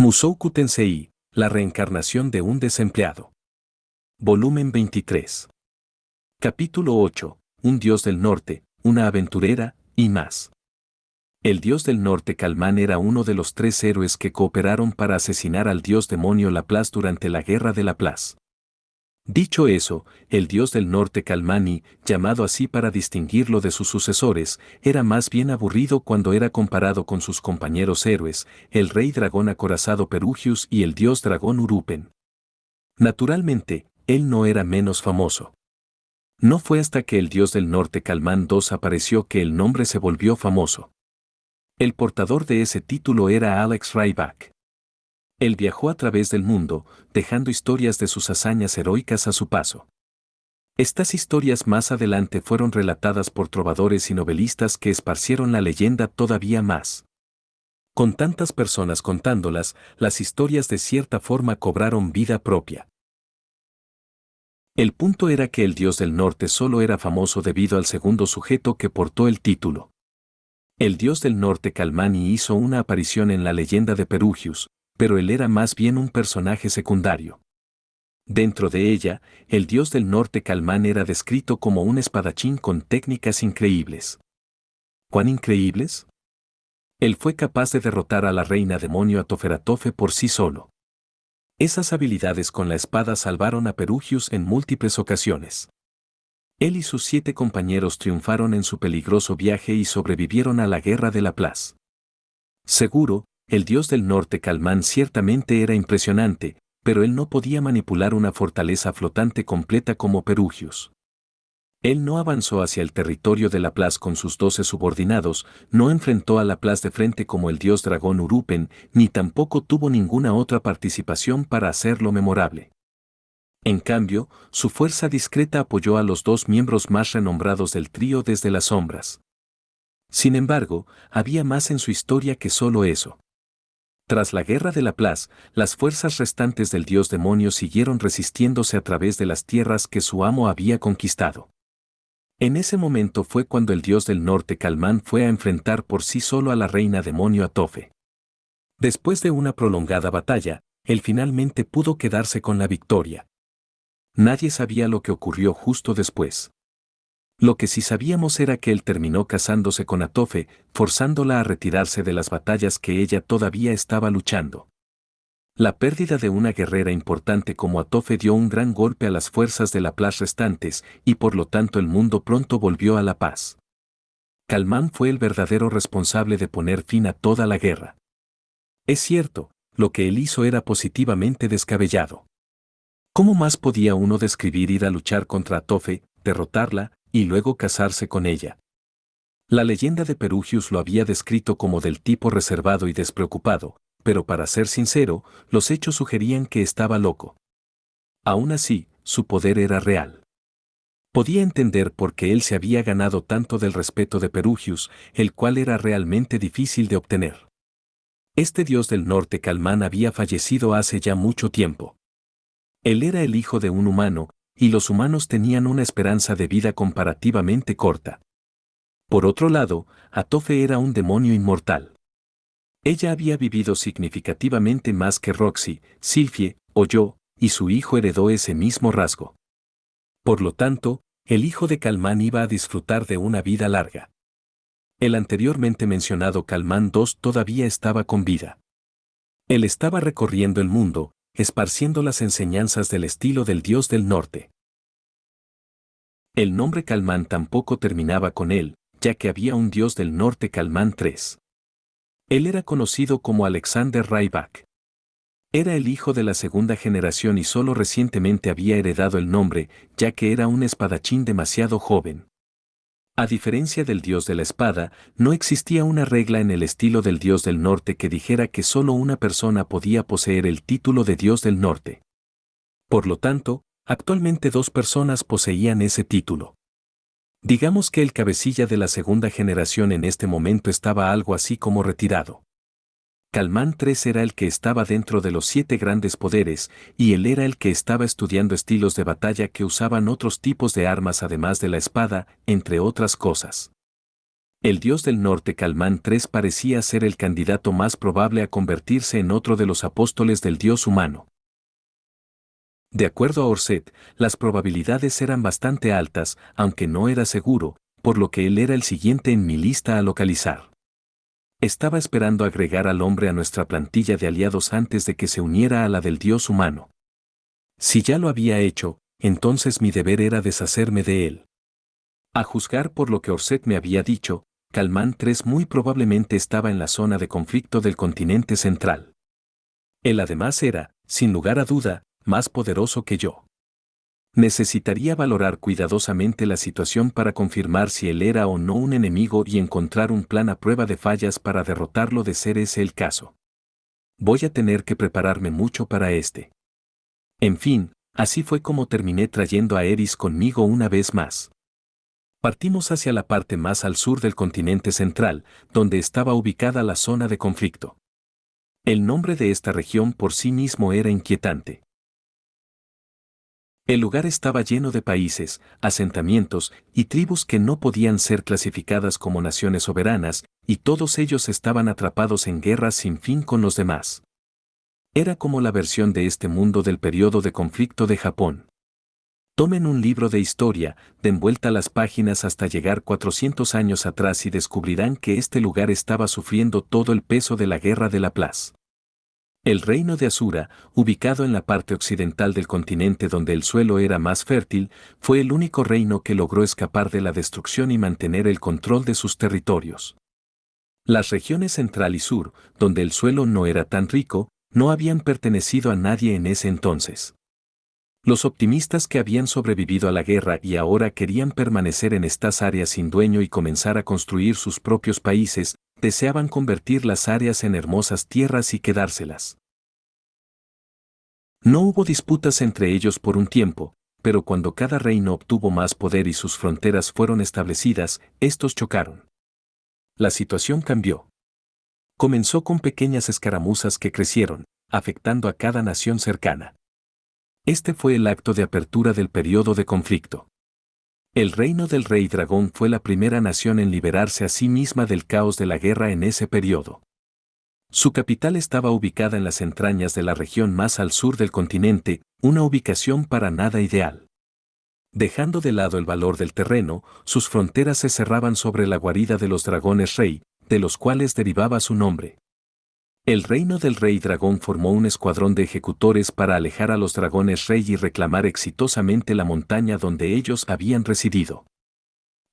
Mushoku Tensei, la reencarnación de un desempleado. Volumen 23. Capítulo 8. Un dios del norte, una aventurera, y más. El dios del norte Calmán era uno de los 3 héroes que cooperaron para asesinar al dios demonio Laplace durante la Guerra de Laplace. Dicho eso, el dios del norte Calmani, llamado así para distinguirlo de sus sucesores, era más bien aburrido cuando era comparado con sus compañeros héroes, el rey dragón acorazado Perugius y el dios dragón Urupen. Naturalmente, él no era menos famoso. No fue hasta que el dios del norte Calmán II apareció que el nombre se volvió famoso. El portador de ese título era Alex Ryback. Él viajó a través del mundo, dejando historias de sus hazañas heroicas a su paso. Estas historias más adelante fueron relatadas por trovadores y novelistas que esparcieron la leyenda todavía más. Con tantas personas contándolas, las historias de cierta forma cobraron vida propia. El punto era que el dios del norte solo era famoso debido al segundo sujeto que portó el título. El dios del norte Calmani hizo una aparición en la leyenda de Perugius, pero él era más bien un personaje secundario. Dentro de ella, el dios del norte Calmán era descrito como un espadachín con técnicas increíbles. ¿Cuán increíbles? Él fue capaz de derrotar a la reina demonio Atoferatofe por sí solo. Esas habilidades con la espada salvaron a Perugius en múltiples ocasiones. Él y sus 7 compañeros triunfaron en su peligroso viaje y sobrevivieron a la Guerra de Laplace. Seguro, el dios del norte Calmán ciertamente era impresionante, pero él no podía manipular una fortaleza flotante completa como Perugius. Él no avanzó hacia el territorio de Laplace con sus 12 subordinados, no enfrentó a Laplace de frente como el dios dragón Urupen, ni tampoco tuvo ninguna otra participación para hacerlo memorable. En cambio, su fuerza discreta apoyó a los 2 miembros más renombrados del trío desde las sombras. Sin embargo, había más en su historia que solo eso. Tras la Guerra de Laplace, las fuerzas restantes del dios demonio siguieron resistiéndose a través de las tierras que su amo había conquistado. En ese momento fue cuando el dios del norte Calmán fue a enfrentar por sí solo a la reina demonio Atofe. Después de una prolongada batalla, él finalmente pudo quedarse con la victoria. Nadie sabía lo que ocurrió justo después. Lo que sí sabíamos era que él terminó casándose con Atofe, forzándola a retirarse de las batallas que ella todavía estaba luchando. La pérdida de una guerrera importante como Atofe dio un gran golpe a las fuerzas de Laplace restantes y por lo tanto el mundo pronto volvió a la paz. Calmán fue el verdadero responsable de poner fin a toda la guerra. Es cierto, lo que él hizo era positivamente descabellado. ¿Cómo más podía uno describir ir a luchar contra Atofe, derrotarla, y luego casarse con ella? La leyenda de Perugius lo había descrito como del tipo reservado y despreocupado, pero para ser sincero, los hechos sugerían que estaba loco. Aún así, su poder era real. Podía entender por qué él se había ganado tanto del respeto de Perugius, el cual era realmente difícil de obtener. Este dios del norte Calmán había fallecido hace ya mucho tiempo. Él era el hijo de un humano, y los humanos tenían una esperanza de vida comparativamente corta. Por otro lado, Atofe era un demonio inmortal. Ella había vivido significativamente más que Roxy, Sylphie o yo, y su hijo heredó ese mismo rasgo. Por lo tanto, el hijo de Calmán iba a disfrutar de una vida larga. El anteriormente mencionado Calmán II todavía estaba con vida. Él estaba recorriendo el mundo, esparciendo las enseñanzas del estilo del dios del norte. El nombre Calmán tampoco terminaba con él, ya que había un dios del norte Calmán III. Él era conocido como Alexander Ryback. Era el hijo de la segunda generación y solo recientemente había heredado el nombre, ya que era un espadachín demasiado joven. A diferencia del dios de la espada, no existía una regla en el estilo del dios del norte que dijera que solo una persona podía poseer el título de dios del norte. Por lo tanto, actualmente 2 personas poseían ese título. Digamos que el cabecilla de la segunda generación en este momento estaba algo así como retirado. Calmán III era el que estaba dentro de los 7 grandes poderes, y él era el que estaba estudiando estilos de batalla que usaban otros tipos de armas además de la espada, entre otras cosas. El dios del norte Calmán III parecía ser el candidato más probable a convertirse en otro de los apóstoles del dios humano. De acuerdo a Orset, las probabilidades eran bastante altas, aunque no era seguro, por lo que él era el siguiente en mi lista a localizar. Estaba esperando agregar al hombre a nuestra plantilla de aliados antes de que se uniera a la del dios humano. Si ya lo había hecho, entonces mi deber era deshacerme de él. A juzgar por lo que Orset me había dicho, Calmán III muy probablemente estaba en la zona de conflicto del continente central. Él además era, sin lugar a duda, más poderoso que yo. Necesitaría valorar cuidadosamente la situación para confirmar si él era o no un enemigo y encontrar un plan a prueba de fallas para derrotarlo de ser ese el caso. Voy a tener que prepararme mucho para este. En fin, así fue como terminé trayendo a Eris conmigo una vez más. Partimos hacia la parte más al sur del continente central, donde estaba ubicada la zona de conflicto. El nombre de esta región por sí mismo era inquietante. El lugar estaba lleno de países, asentamientos y tribus que no podían ser clasificadas como naciones soberanas, y todos ellos estaban atrapados en guerras sin fin con los demás. Era como la versión de este mundo del periodo de conflicto de Japón. Tomen un libro de historia, den vuelta las páginas hasta llegar 400 años atrás y descubrirán que este lugar estaba sufriendo todo el peso de la Guerra de Laplace. El reino de Asura, ubicado en la parte occidental del continente donde el suelo era más fértil, fue el único reino que logró escapar de la destrucción y mantener el control de sus territorios. Las regiones central y sur, donde el suelo no era tan rico, no habían pertenecido a nadie en ese entonces. Los optimistas que habían sobrevivido a la guerra y ahora querían permanecer en estas áreas sin dueño y comenzar a construir sus propios países, deseaban convertir las áreas en hermosas tierras y quedárselas. No hubo disputas entre ellos por un tiempo, pero cuando cada reino obtuvo más poder y sus fronteras fueron establecidas, estos chocaron. La situación cambió. Comenzó con pequeñas escaramuzas que crecieron, afectando a cada nación cercana. Este fue el acto de apertura del periodo de conflicto. El reino del rey dragón fue la primera nación en liberarse a sí misma del caos de la guerra en ese periodo. Su capital estaba ubicada en las entrañas de la región más al sur del continente, una ubicación para nada ideal. Dejando de lado el valor del terreno, sus fronteras se cerraban sobre la guarida de los dragones rey, de los cuales derivaba su nombre. El reino del rey dragón formó un escuadrón de ejecutores para alejar a los dragones rey y reclamar exitosamente la montaña donde ellos habían residido.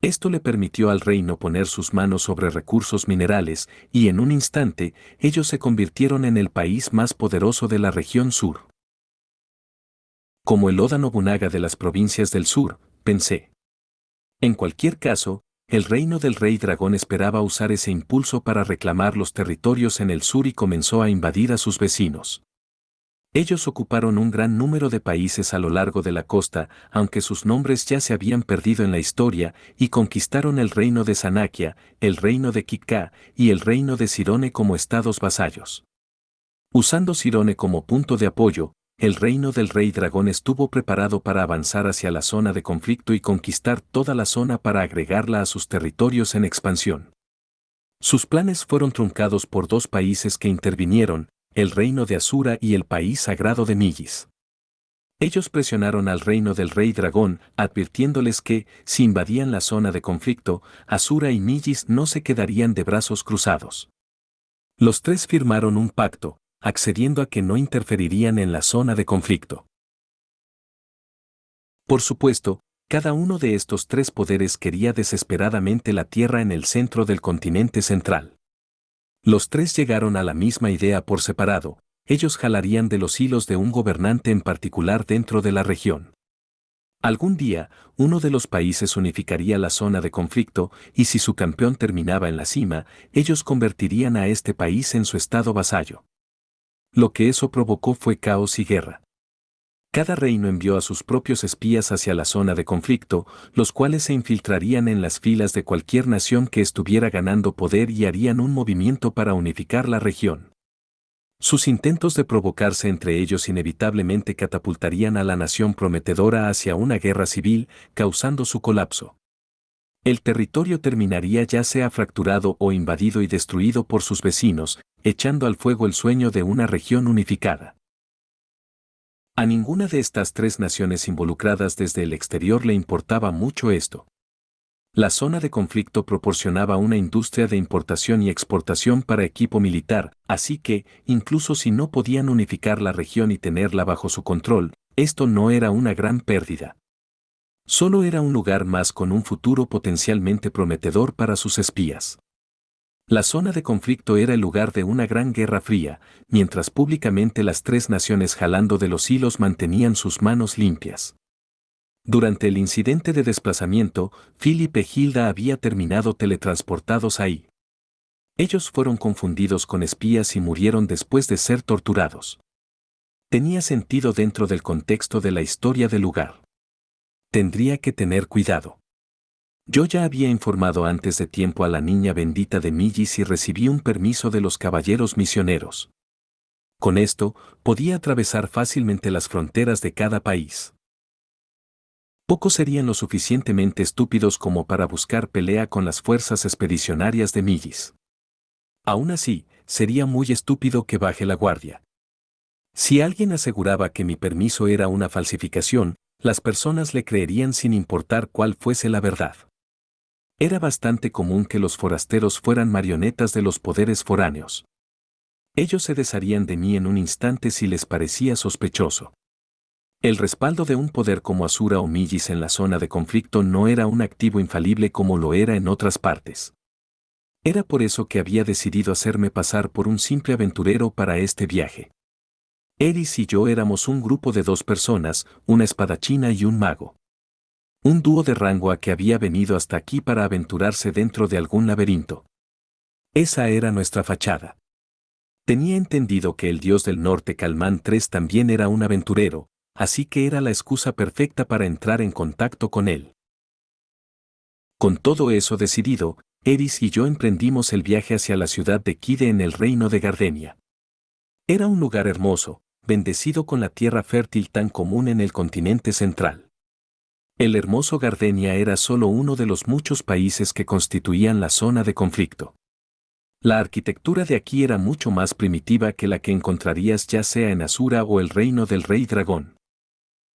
Esto le permitió al reino poner sus manos sobre recursos minerales, y en un instante, ellos se convirtieron en el país más poderoso de la región sur. Como el Oda Nobunaga de las provincias del sur, pensé. En cualquier caso, el reino del rey dragón esperaba usar ese impulso para reclamar los territorios en el sur y comenzó a invadir a sus vecinos. Ellos ocuparon un gran número de países a lo largo de la costa, aunque sus nombres ya se habían perdido en la historia, y conquistaron el reino de Sanakia, el reino de Kikka y el reino de Cirone como estados vasallos. Usando Cirone como punto de apoyo, el reino del rey dragón estuvo preparado para avanzar hacia la zona de conflicto y conquistar toda la zona para agregarla a sus territorios en expansión. Sus planes fueron truncados por dos países que intervinieron, el reino de Asura y el país sagrado de Millis. Ellos presionaron al reino del rey dragón, advirtiéndoles que, si invadían la zona de conflicto, Asura y Millis no se quedarían de brazos cruzados. Los tres firmaron un pacto, accediendo a que no interferirían en la zona de conflicto. Por supuesto, cada uno de estos tres poderes quería desesperadamente la tierra en el centro del continente central. Los tres llegaron a la misma idea por separado, ellos jalarían de los hilos de un gobernante en particular dentro de la región. Algún día, uno de los países unificaría la zona de conflicto, y si su campeón terminaba en la cima, ellos convertirían a este país en su estado vasallo. Lo que eso provocó fue caos y guerra. Cada reino envió a sus propios espías hacia la zona de conflicto, los cuales se infiltrarían en las filas de cualquier nación que estuviera ganando poder y harían un movimiento para unificar la región. Sus intentos de provocarse entre ellos inevitablemente catapultarían a la nación prometedora hacia una guerra civil, causando su colapso. El territorio terminaría ya sea fracturado o invadido y destruido por sus vecinos, echando al fuego el sueño de una región unificada. A ninguna de estas tres naciones involucradas desde el exterior le importaba mucho esto. La zona de conflicto proporcionaba una industria de importación y exportación para equipo militar, así que, incluso si no podían unificar la región y tenerla bajo su control, esto no era una gran pérdida. Solo era un lugar más con un futuro potencialmente prometedor para sus espías. La zona de conflicto era el lugar de una gran guerra fría, mientras públicamente las tres naciones jalando de los hilos mantenían sus manos limpias. Durante el incidente de desplazamiento, Philip e Hilda había terminado teletransportados ahí. Ellos fueron confundidos con espías y murieron después de ser torturados. Tenía sentido dentro del contexto de la historia del lugar. Tendría que tener cuidado. Yo ya había informado antes de tiempo a la niña bendita de Millis y recibí un permiso de los caballeros misioneros. Con esto, podía atravesar fácilmente las fronteras de cada país. Pocos serían lo suficientemente estúpidos como para buscar pelea con las fuerzas expedicionarias de Millis. Aún así, sería muy estúpido que baje la guardia. Si alguien aseguraba que mi permiso era una falsificación, las personas le creerían sin importar cuál fuese la verdad. Era bastante común que los forasteros fueran marionetas de los poderes foráneos. Ellos se desharían de mí en un instante si les parecía sospechoso. El respaldo de un poder como Asura o Millis en la zona de conflicto no era un activo infalible como lo era en otras partes. Era por eso que había decidido hacerme pasar por un simple aventurero para este viaje. Eris y yo éramos un grupo de 2 personas, una espadachina y un mago. Un dúo de rango a que había venido hasta aquí para aventurarse dentro de algún laberinto. Esa era nuestra fachada. Tenía entendido que el dios del norte Calmán III también era un aventurero, así que era la excusa perfecta para entrar en contacto con él. Con todo eso decidido, Eris y yo emprendimos el viaje hacia la ciudad de Kide en el reino de Gardenia. Era un lugar hermoso, bendecido con la tierra fértil tan común en el continente central. El hermoso Gardenia era solo uno de los muchos países que constituían la zona de conflicto. La arquitectura de aquí era mucho más primitiva que la que encontrarías ya sea en Asura o el reino del rey dragón.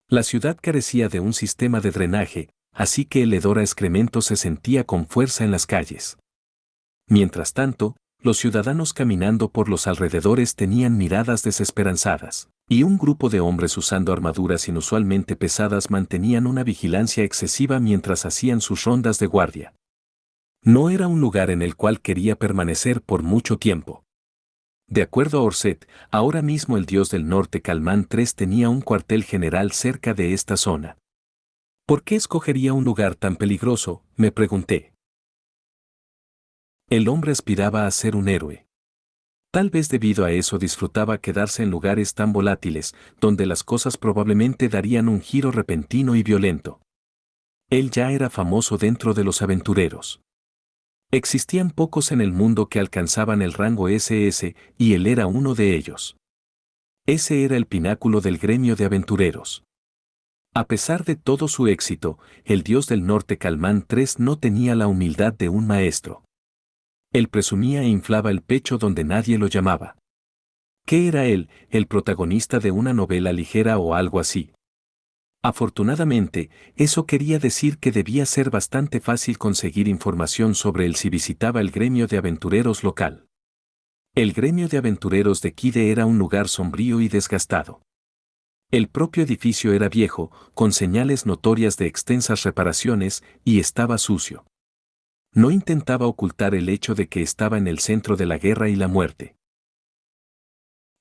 La ciudad carecía de un sistema de drenaje, así que el hedor a excremento se sentía con fuerza en las calles. Mientras tanto, los ciudadanos caminando por los alrededores tenían miradas desesperanzadas, y un grupo de hombres usando armaduras inusualmente pesadas mantenían una vigilancia excesiva mientras hacían sus rondas de guardia. No era un lugar en el cual quería permanecer por mucho tiempo. De acuerdo a Orset, ahora mismo el dios del norte Calmán III tenía un cuartel general cerca de esta zona. ¿Por qué escogería un lugar tan peligroso?, me pregunté. El hombre aspiraba a ser un héroe. Tal vez debido a eso disfrutaba quedarse en lugares tan volátiles, donde las cosas probablemente darían un giro repentino y violento. Él ya era famoso dentro de los aventureros. Existían pocos en el mundo que alcanzaban el rango SS, y él era uno de ellos. Ese era el pináculo del gremio de aventureros. A pesar de todo su éxito, el dios del norte Calmán III no tenía la humildad de un maestro. Él presumía e inflaba el pecho donde nadie lo llamaba. ¿Qué era él, el protagonista de una novela ligera o algo así? Afortunadamente, eso quería decir que debía ser bastante fácil conseguir información sobre él si visitaba el gremio de aventureros local. El gremio de aventureros de Kide era un lugar sombrío y desgastado. El propio edificio era viejo, con señales notorias de extensas reparaciones, y estaba sucio. No intentaba ocultar el hecho de que estaba en el centro de la guerra y la muerte.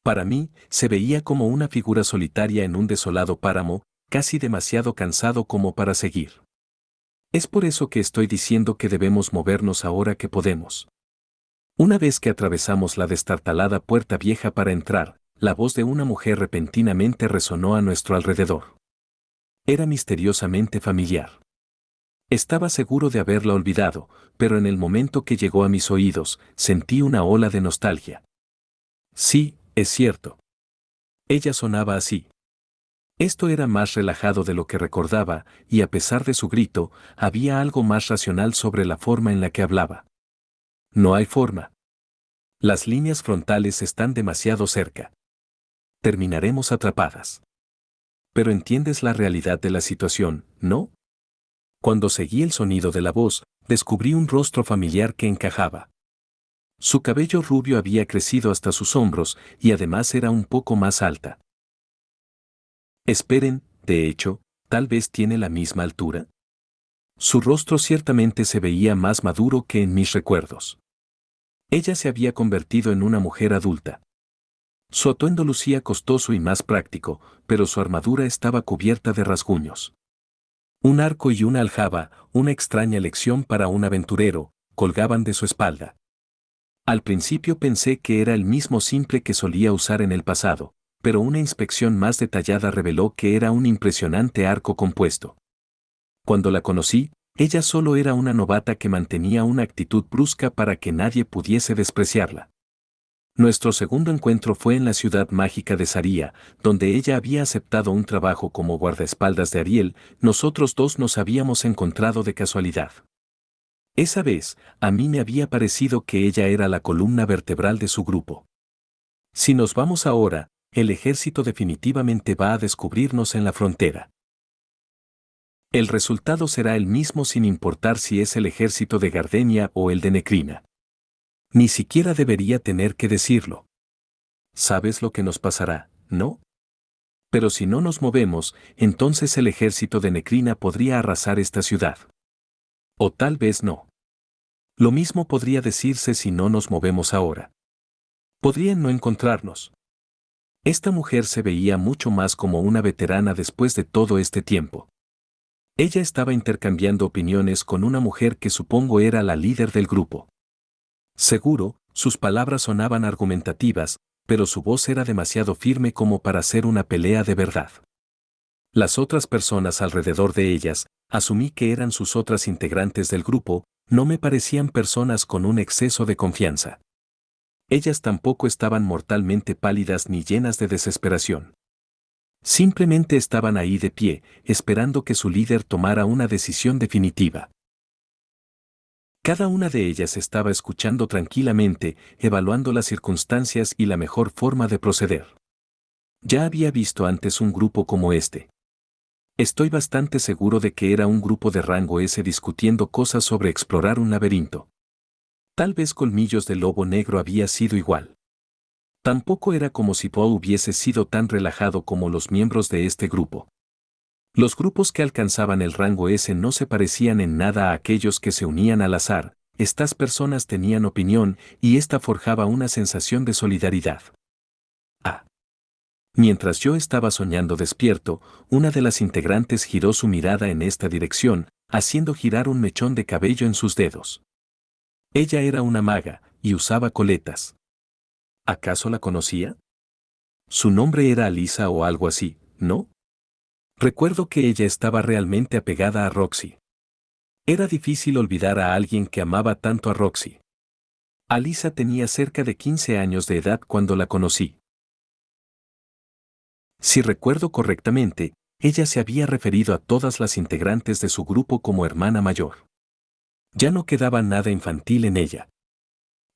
Para mí, se veía como una figura solitaria en un desolado páramo, casi demasiado cansado como para seguir. Es por eso que estoy diciendo que debemos movernos ahora que podemos. Una vez que atravesamos la destartalada puerta vieja para entrar, la voz de una mujer repentinamente resonó a nuestro alrededor. Era misteriosamente familiar. Estaba seguro de haberla olvidado, pero en el momento que llegó a mis oídos, sentí una ola de nostalgia. Sí, es cierto. Ella sonaba así. Esto era más relajado de lo que recordaba, y a pesar de su grito, había algo más racional sobre la forma en la que hablaba. No hay forma. Las líneas frontales están demasiado cerca. Terminaremos atrapadas. Pero entiendes la realidad de la situación, ¿no? Cuando seguí el sonido de la voz, descubrí un rostro familiar que encajaba. Su cabello rubio había crecido hasta sus hombros y además era un poco más alta. Esperen, de hecho, tal vez tiene la misma altura. Su rostro ciertamente se veía más maduro que en mis recuerdos. Ella se había convertido en una mujer adulta. Su atuendo lucía costoso y más práctico, pero su armadura estaba cubierta de rasguños. Un arco y una aljaba, una extraña lección para un aventurero, colgaban de su espalda. Al principio pensé que era el mismo simple que solía usar en el pasado, pero una inspección más detallada reveló que era un impresionante arco compuesto. Cuando la conocí, ella solo era una novata que mantenía una actitud brusca para que nadie pudiese despreciarla. Nuestro segundo encuentro fue en la ciudad mágica de Saria, donde ella había aceptado un trabajo como guardaespaldas de Ariel. Nosotros dos nos habíamos encontrado de casualidad. Esa vez, a mí me había parecido que ella era la columna vertebral de su grupo. Si nos vamos ahora, el ejército definitivamente va a descubrirnos en la frontera. El resultado será el mismo sin importar si es el ejército de Gardenia o el de Necrina. Ni siquiera debería tener que decirlo. ¿Sabes lo que nos pasará, no? Pero si no nos movemos, entonces el ejército de Necrina podría arrasar esta ciudad. O tal vez no. Lo mismo podría decirse si no nos movemos ahora. Podrían no encontrarnos. Esta mujer se veía mucho más como una veterana después de todo este tiempo. Ella estaba intercambiando opiniones con una mujer que supongo era la líder del grupo. Seguro, sus palabras sonaban argumentativas, pero su voz era demasiado firme como para ser una pelea de verdad. Las otras personas alrededor de ellas, asumí que eran sus otras integrantes del grupo, no me parecían personas con un exceso de confianza. Ellas tampoco estaban mortalmente pálidas ni llenas de desesperación. Simplemente estaban ahí de pie, esperando que su líder tomara una decisión definitiva. Cada una de ellas estaba escuchando tranquilamente, evaluando las circunstancias y la mejor forma de proceder. Ya había visto antes un grupo como este. Estoy bastante seguro de que era un grupo de rango S discutiendo cosas sobre explorar un laberinto. Tal vez Colmillos de Lobo Negro había sido igual. Tampoco era como si Poe hubiese sido tan relajado como los miembros de este grupo. Los grupos que alcanzaban el rango S no se parecían en nada a aquellos que se unían al azar. Estas personas tenían opinión y esta forjaba una sensación de solidaridad. Ah. Mientras yo estaba soñando despierto, una de las integrantes giró su mirada en esta dirección, haciendo girar un mechón de cabello en sus dedos. Ella era una maga y usaba coletas. ¿Acaso la conocía? Su nombre era Alisa o algo así, ¿no? Recuerdo que ella estaba realmente apegada a Roxy. Era difícil olvidar a alguien que amaba tanto a Roxy. Alisa tenía cerca de 15 años de edad cuando la conocí. Si recuerdo correctamente, ella se había referido a todas las integrantes de su grupo como hermana mayor. Ya no quedaba nada infantil en ella.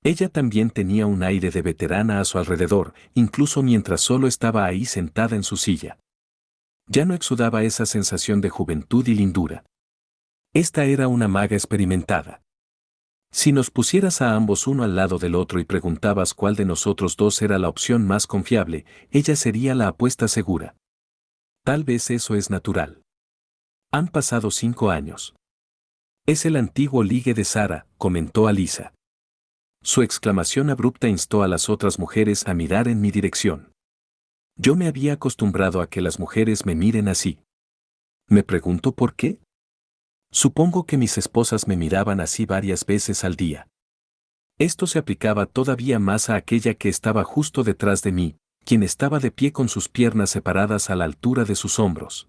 Ella también tenía un aire de veterana a su alrededor, incluso mientras solo estaba ahí sentada en su silla. Ya no exudaba esa sensación de juventud y lindura. Esta era una maga experimentada. Si nos pusieras a ambos uno al lado del otro y preguntabas cuál de nosotros dos era la opción más confiable, ella sería la apuesta segura. Tal vez eso es natural. Han pasado 5 años. Es el antiguo ligue de Sara, comentó Alisa. Su exclamación abrupta instó a las otras mujeres a mirar en mi dirección. Yo me había acostumbrado a que las mujeres me miren así. Me pregunto por qué. Supongo que mis esposas me miraban así varias veces al día. Esto se aplicaba todavía más a aquella que estaba justo detrás de mí, quien estaba de pie con sus piernas separadas a la altura de sus hombros.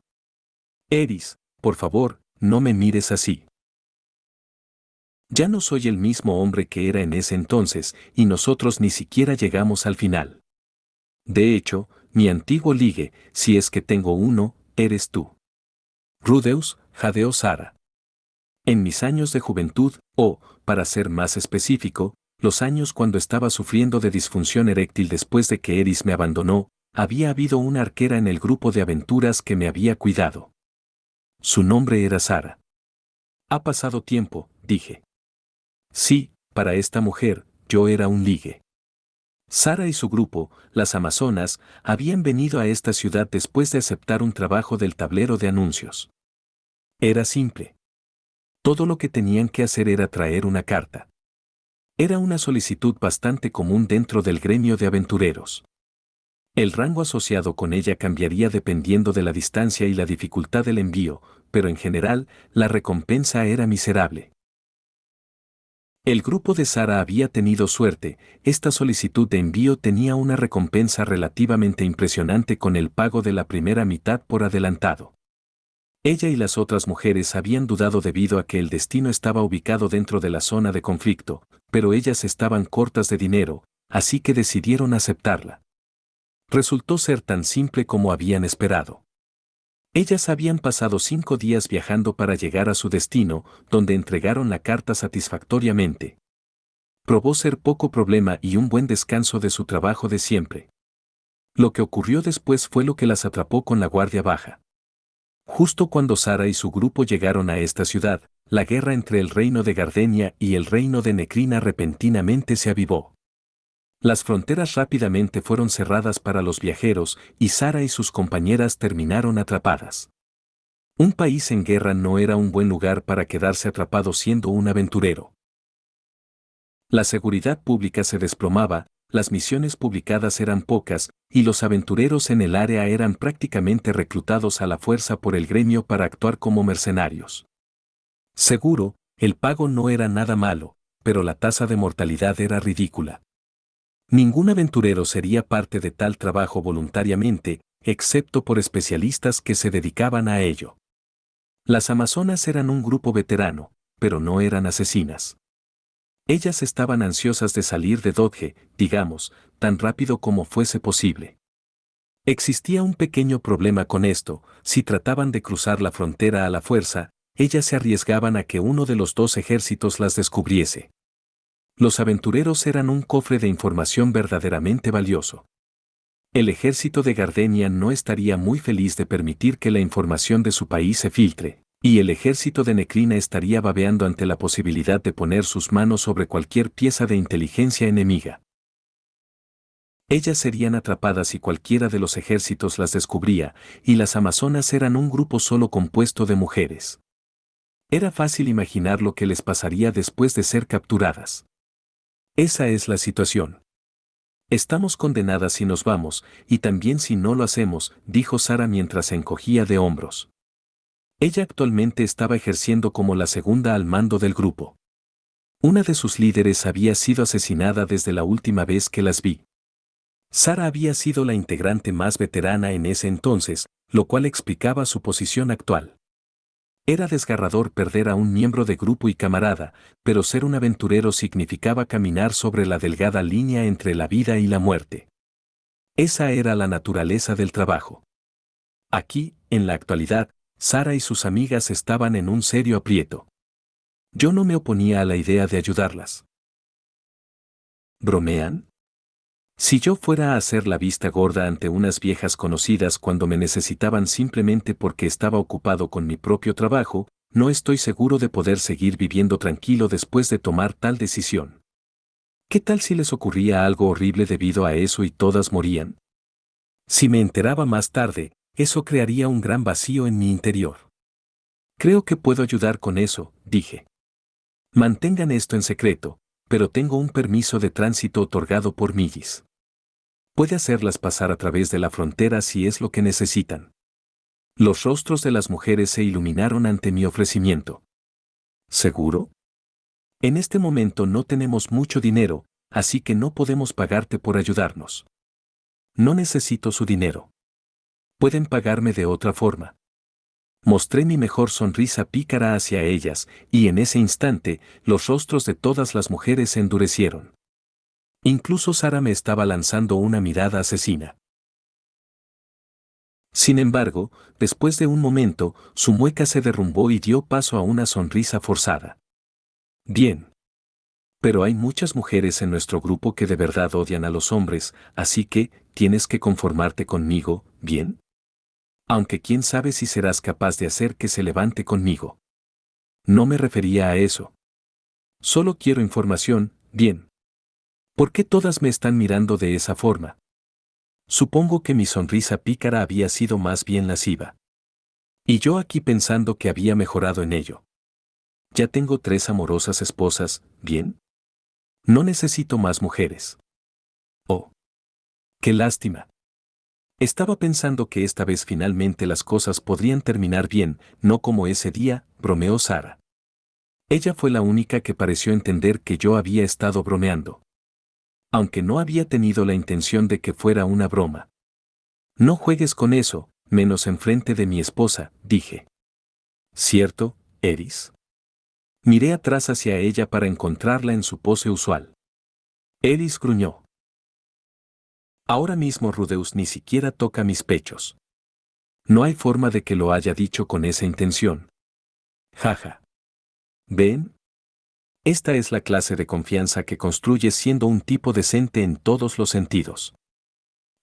Eris, por favor, no me mires así. Ya no soy el mismo hombre que era en ese entonces, y nosotros ni siquiera llegamos al final. De hecho, mi antiguo ligue, si es que tengo uno, eres tú. Rudeus, jadeó Sara. En mis años de juventud, o, para ser más específico, los años cuando estaba sufriendo de disfunción eréctil después de que Eris me abandonó, había habido una arquera en el grupo de aventuras que me había cuidado. Su nombre era Sara. Ha pasado tiempo, dije. Sí, para esta mujer, yo era un ligue. Sara y su grupo, las Amazonas, habían venido a esta ciudad después de aceptar un trabajo del tablero de anuncios. Era simple. Todo lo que tenían que hacer era traer una carta. Era una solicitud bastante común dentro del gremio de aventureros. El rango asociado con ella cambiaría dependiendo de la distancia y la dificultad del envío, pero en general, la recompensa era miserable. El grupo de Sara había tenido suerte, esta solicitud de envío tenía una recompensa relativamente impresionante con el pago de la primera mitad por adelantado. Ella y las otras mujeres habían dudado debido a que el destino estaba ubicado dentro de la zona de conflicto, pero ellas estaban cortas de dinero, así que decidieron aceptarla. Resultó ser tan simple como habían esperado. Ellas habían pasado 5 días viajando para llegar a su destino, donde entregaron la carta satisfactoriamente. Probó ser poco problema y un buen descanso de su trabajo de siempre. Lo que ocurrió después fue lo que las atrapó con la guardia baja. Justo cuando Sara y su grupo llegaron a esta ciudad, la guerra entre el reino de Gardenia y el reino de Necrina repentinamente se avivó. Las fronteras rápidamente fueron cerradas para los viajeros y Sara y sus compañeras terminaron atrapadas. Un país en guerra no era un buen lugar para quedarse atrapado siendo un aventurero. La seguridad pública se desplomaba, las misiones publicadas eran pocas, y los aventureros en el área eran prácticamente reclutados a la fuerza por el gremio para actuar como mercenarios. Seguro, el pago no era nada malo, pero la tasa de mortalidad era ridícula. Ningún aventurero sería parte de tal trabajo voluntariamente, excepto por especialistas que se dedicaban a ello. Las Amazonas eran un grupo veterano, pero no eran asesinas. Ellas estaban ansiosas de salir de Dodge, digamos, tan rápido como fuese posible. Existía un pequeño problema con esto: si trataban de cruzar la frontera a la fuerza, ellas se arriesgaban a que uno de los dos ejércitos las descubriese. Los aventureros eran un cofre de información verdaderamente valioso. El ejército de Gardenia no estaría muy feliz de permitir que la información de su país se filtre, y el ejército de Necrina estaría babeando ante la posibilidad de poner sus manos sobre cualquier pieza de inteligencia enemiga. Ellas serían atrapadas si cualquiera de los ejércitos las descubría, y las Amazonas eran un grupo solo compuesto de mujeres. Era fácil imaginar lo que les pasaría después de ser capturadas. Esa es la situación. Estamos condenadas si nos vamos, y también si no lo hacemos, dijo Sara mientras se encogía de hombros. Ella actualmente estaba ejerciendo como la segunda al mando del grupo. Una de sus líderes había sido asesinada desde la última vez que las vi. Sara había sido la integrante más veterana en ese entonces, lo cual explicaba su posición actual. Era desgarrador perder a un miembro de grupo y camarada, pero ser un aventurero significaba caminar sobre la delgada línea entre la vida y la muerte. Esa era la naturaleza del trabajo. Aquí, en la actualidad, Sara y sus amigas estaban en un serio aprieto. Yo no me oponía a la idea de ayudarlas. ¿Bromean? Si yo fuera a hacer la vista gorda ante unas viejas conocidas cuando me necesitaban simplemente porque estaba ocupado con mi propio trabajo, no estoy seguro de poder seguir viviendo tranquilo después de tomar tal decisión. ¿Qué tal si les ocurría algo horrible debido a eso y todas morían? Si me enteraba más tarde, eso crearía un gran vacío en mi interior. Creo que puedo ayudar con eso, dije. Mantengan esto en secreto, pero tengo un permiso de tránsito otorgado por Millis. Puede hacerlas pasar a través de la frontera si es lo que necesitan. Los rostros de las mujeres se iluminaron ante mi ofrecimiento. ¿Seguro? En este momento no tenemos mucho dinero, así que no podemos pagarte por ayudarnos. No necesito su dinero. Pueden pagarme de otra forma. Mostré mi mejor sonrisa pícara hacia ellas, y en ese instante, los rostros de todas las mujeres se endurecieron. Incluso Sara me estaba lanzando una mirada asesina. Sin embargo, después de un momento, su mueca se derrumbó y dio paso a una sonrisa forzada. Bien. Pero hay muchas mujeres en nuestro grupo que de verdad odian a los hombres, así que, tienes que conformarte conmigo, ¿bien? Aunque quién sabe si serás capaz de hacer que se levante conmigo. No me refería a eso. Solo quiero información, bien. ¿Por qué todas me están mirando de esa forma? Supongo que mi sonrisa pícara había sido más bien lasciva. Y yo aquí pensando que había mejorado en ello. Ya tengo 3 amorosas esposas, ¿bien? No necesito más mujeres. Oh, qué lástima. Estaba pensando que esta vez finalmente las cosas podrían terminar bien, no como ese día, bromeó Sara. Ella fue la única que pareció entender que yo había estado bromeando. Aunque no había tenido la intención de que fuera una broma. No juegues con eso, menos enfrente de mi esposa, dije. ¿Cierto, Eris? Miré atrás hacia ella para encontrarla en su pose usual. Eris gruñó. Ahora mismo Rudeus ni siquiera toca mis pechos. No hay forma de que lo haya dicho con esa intención. Jaja. ¿Ven? Esta es la clase de confianza que construyes siendo un tipo decente en todos los sentidos.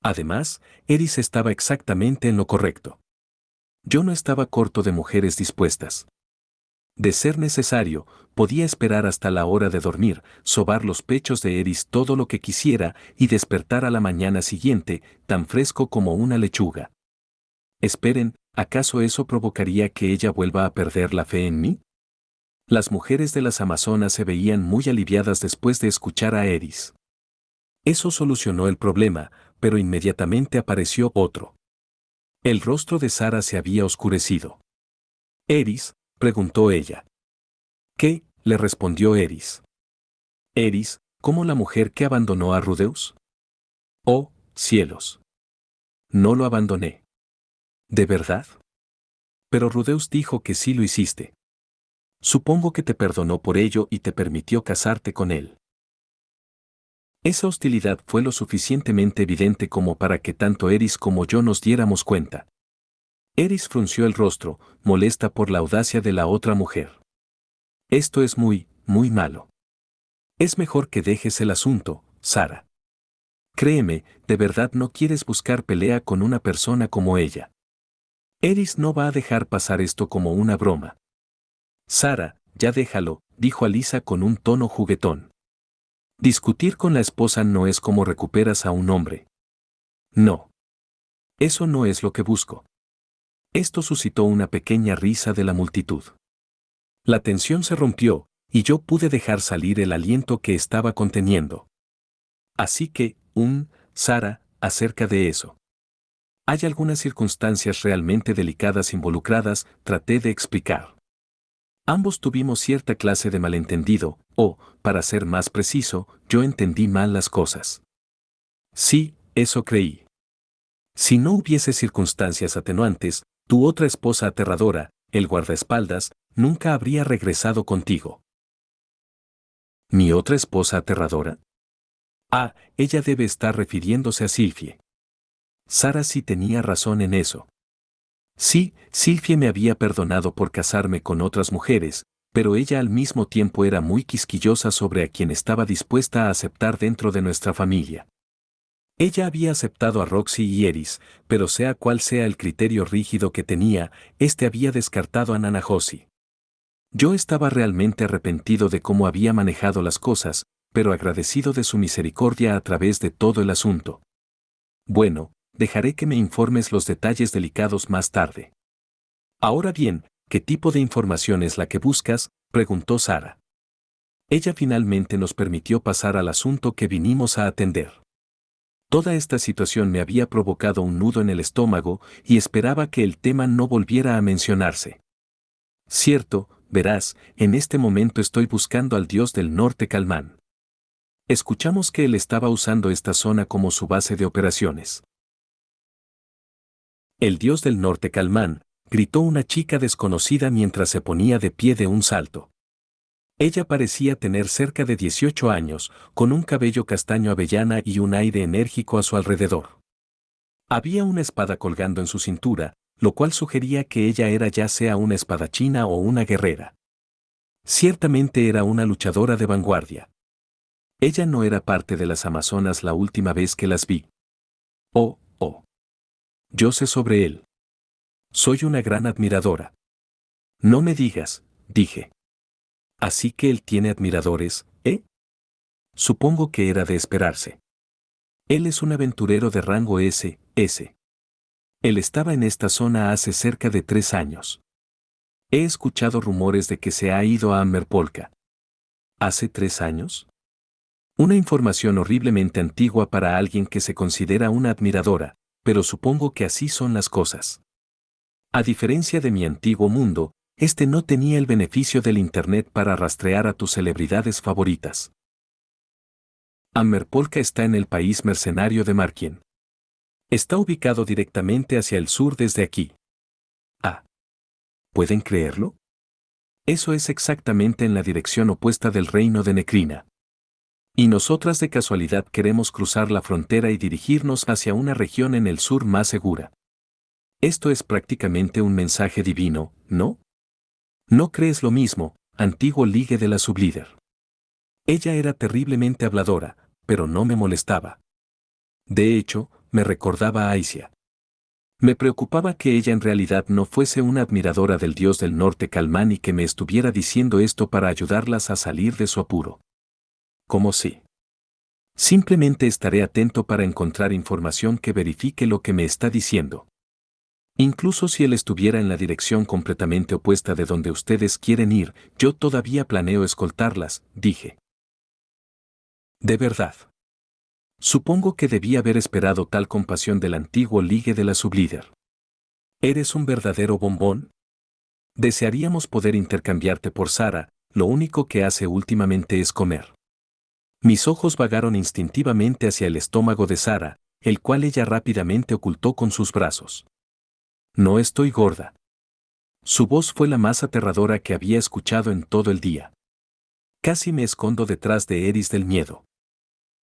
Además, Eris estaba exactamente en lo correcto. Yo no estaba corto de mujeres dispuestas. De ser necesario, podía esperar hasta la hora de dormir, sobar los pechos de Eris todo lo que quisiera y despertar a la mañana siguiente, tan fresco como una lechuga. Esperen, ¿acaso eso provocaría que ella vuelva a perder la fe en mí? Las mujeres de las Amazonas se veían muy aliviadas después de escuchar a Eris. Eso solucionó el problema, pero inmediatamente apareció otro. El rostro de Sara se había oscurecido. «Eris», preguntó ella. «¿Qué?», le respondió Eris. «Eris, ¿como la mujer que abandonó a Rudeus?». «Oh, cielos. No lo abandoné». «¿De verdad?». «Pero Rudeus dijo que sí lo hiciste. Supongo que te perdonó por ello y te permitió casarte con él». Esa hostilidad fue lo suficientemente evidente como para que tanto Eris como yo nos diéramos cuenta. Eris frunció el rostro, molesta por la audacia de la otra mujer. «Esto es muy, muy malo. Es mejor que dejes el asunto, Sara. Créeme, de verdad no quieres buscar pelea con una persona como ella. Eris no va a dejar pasar esto como una broma». «Sara, ya déjalo», dijo Alisa con un tono juguetón. «Discutir con la esposa no es como recuperas a un hombre». «No. Eso no es lo que busco». Esto suscitó una pequeña risa de la multitud. La tensión se rompió, y yo pude dejar salir el aliento que estaba conteniendo. Así que, Sara, acerca de eso. Hay algunas circunstancias realmente delicadas involucradas, traté de explicar. Ambos tuvimos cierta clase de malentendido, o, para ser más preciso, yo entendí mal las cosas. Sí, eso creí. Si no hubiese circunstancias atenuantes, tu otra esposa aterradora, el guardaespaldas, nunca habría regresado contigo. ¿Mi otra esposa aterradora? Ah, ella debe estar refiriéndose a Sylphie. Sara sí tenía razón en eso. Sí, Sylphie me había perdonado por casarme con otras mujeres, pero ella al mismo tiempo era muy quisquillosa sobre a quien estaba dispuesta a aceptar dentro de nuestra familia. Ella había aceptado a Roxy y Eris, pero sea cual sea el criterio rígido que tenía, este había descartado a Nanahosi. Yo estaba realmente arrepentido de cómo había manejado las cosas, pero agradecido de su misericordia a través de todo el asunto. Bueno, dejaré que me informes los detalles delicados más tarde. Ahora bien, ¿qué tipo de información es la que buscas?, preguntó Sara. Ella finalmente nos permitió pasar al asunto que vinimos a atender. Toda esta situación me había provocado un nudo en el estómago y esperaba que el tema no volviera a mencionarse. Cierto, verás, en este momento estoy buscando al dios del norte Calmán. Escuchamos que él estaba usando esta zona como su base de operaciones. El dios del norte Calmán, gritó una chica desconocida mientras se ponía de pie de un salto. Ella parecía tener cerca de 18 años, con un cabello castaño avellana y un aire enérgico a su alrededor. Había una espada colgando en su cintura, lo cual sugería que ella era ya sea una espadachina o una guerrera. Ciertamente era una luchadora de vanguardia. Ella no era parte de las amazonas la última vez que las vi. Oh, oh. Yo sé sobre él. Soy una gran admiradora. No me digas, dije. Así que él tiene admiradores, ¿eh? Supongo que era de esperarse. Él es un aventurero de rango S. Él estaba en esta zona hace cerca de 3 años. He escuchado rumores de que se ha ido a Ammerpolka. ¿Hace 3 años? Una información horriblemente antigua para alguien que se considera una admiradora, pero supongo que así son las cosas. A diferencia de mi antiguo mundo, este no tenía el beneficio del Internet para rastrear a tus celebridades favoritas. Ammerpolka está en el país mercenario de Markien. Está ubicado directamente hacia el sur desde aquí. Ah. ¿Pueden creerlo? Eso es exactamente en la dirección opuesta del reino de Necrina. Y nosotras de casualidad queremos cruzar la frontera y dirigirnos hacia una región en el sur más segura. Esto es prácticamente un mensaje divino, ¿no? ¿No crees lo mismo, antiguo ligue de la sublíder? Ella era terriblemente habladora, pero no me molestaba. De hecho, me recordaba a Aisia. Me preocupaba que ella en realidad no fuese una admiradora del dios del norte Calmán y que me estuviera diciendo esto para ayudarlas a salir de su apuro. ¿Cómo si? Simplemente estaré atento para encontrar información que verifique lo que me está diciendo. Incluso si él estuviera en la dirección completamente opuesta de donde ustedes quieren ir, yo todavía planeo escoltarlas, dije. De verdad. Supongo que debí haber esperado tal compasión del antiguo ligue de la sublíder. ¿Eres un verdadero bombón? Desearíamos poder intercambiarte por Sara, lo único que hace últimamente es comer. Mis ojos vagaron instintivamente hacia el estómago de Sara, el cual ella rápidamente ocultó con sus brazos. No estoy gorda. Su voz fue la más aterradora que había escuchado en todo el día. Casi me escondo detrás de Eris del miedo.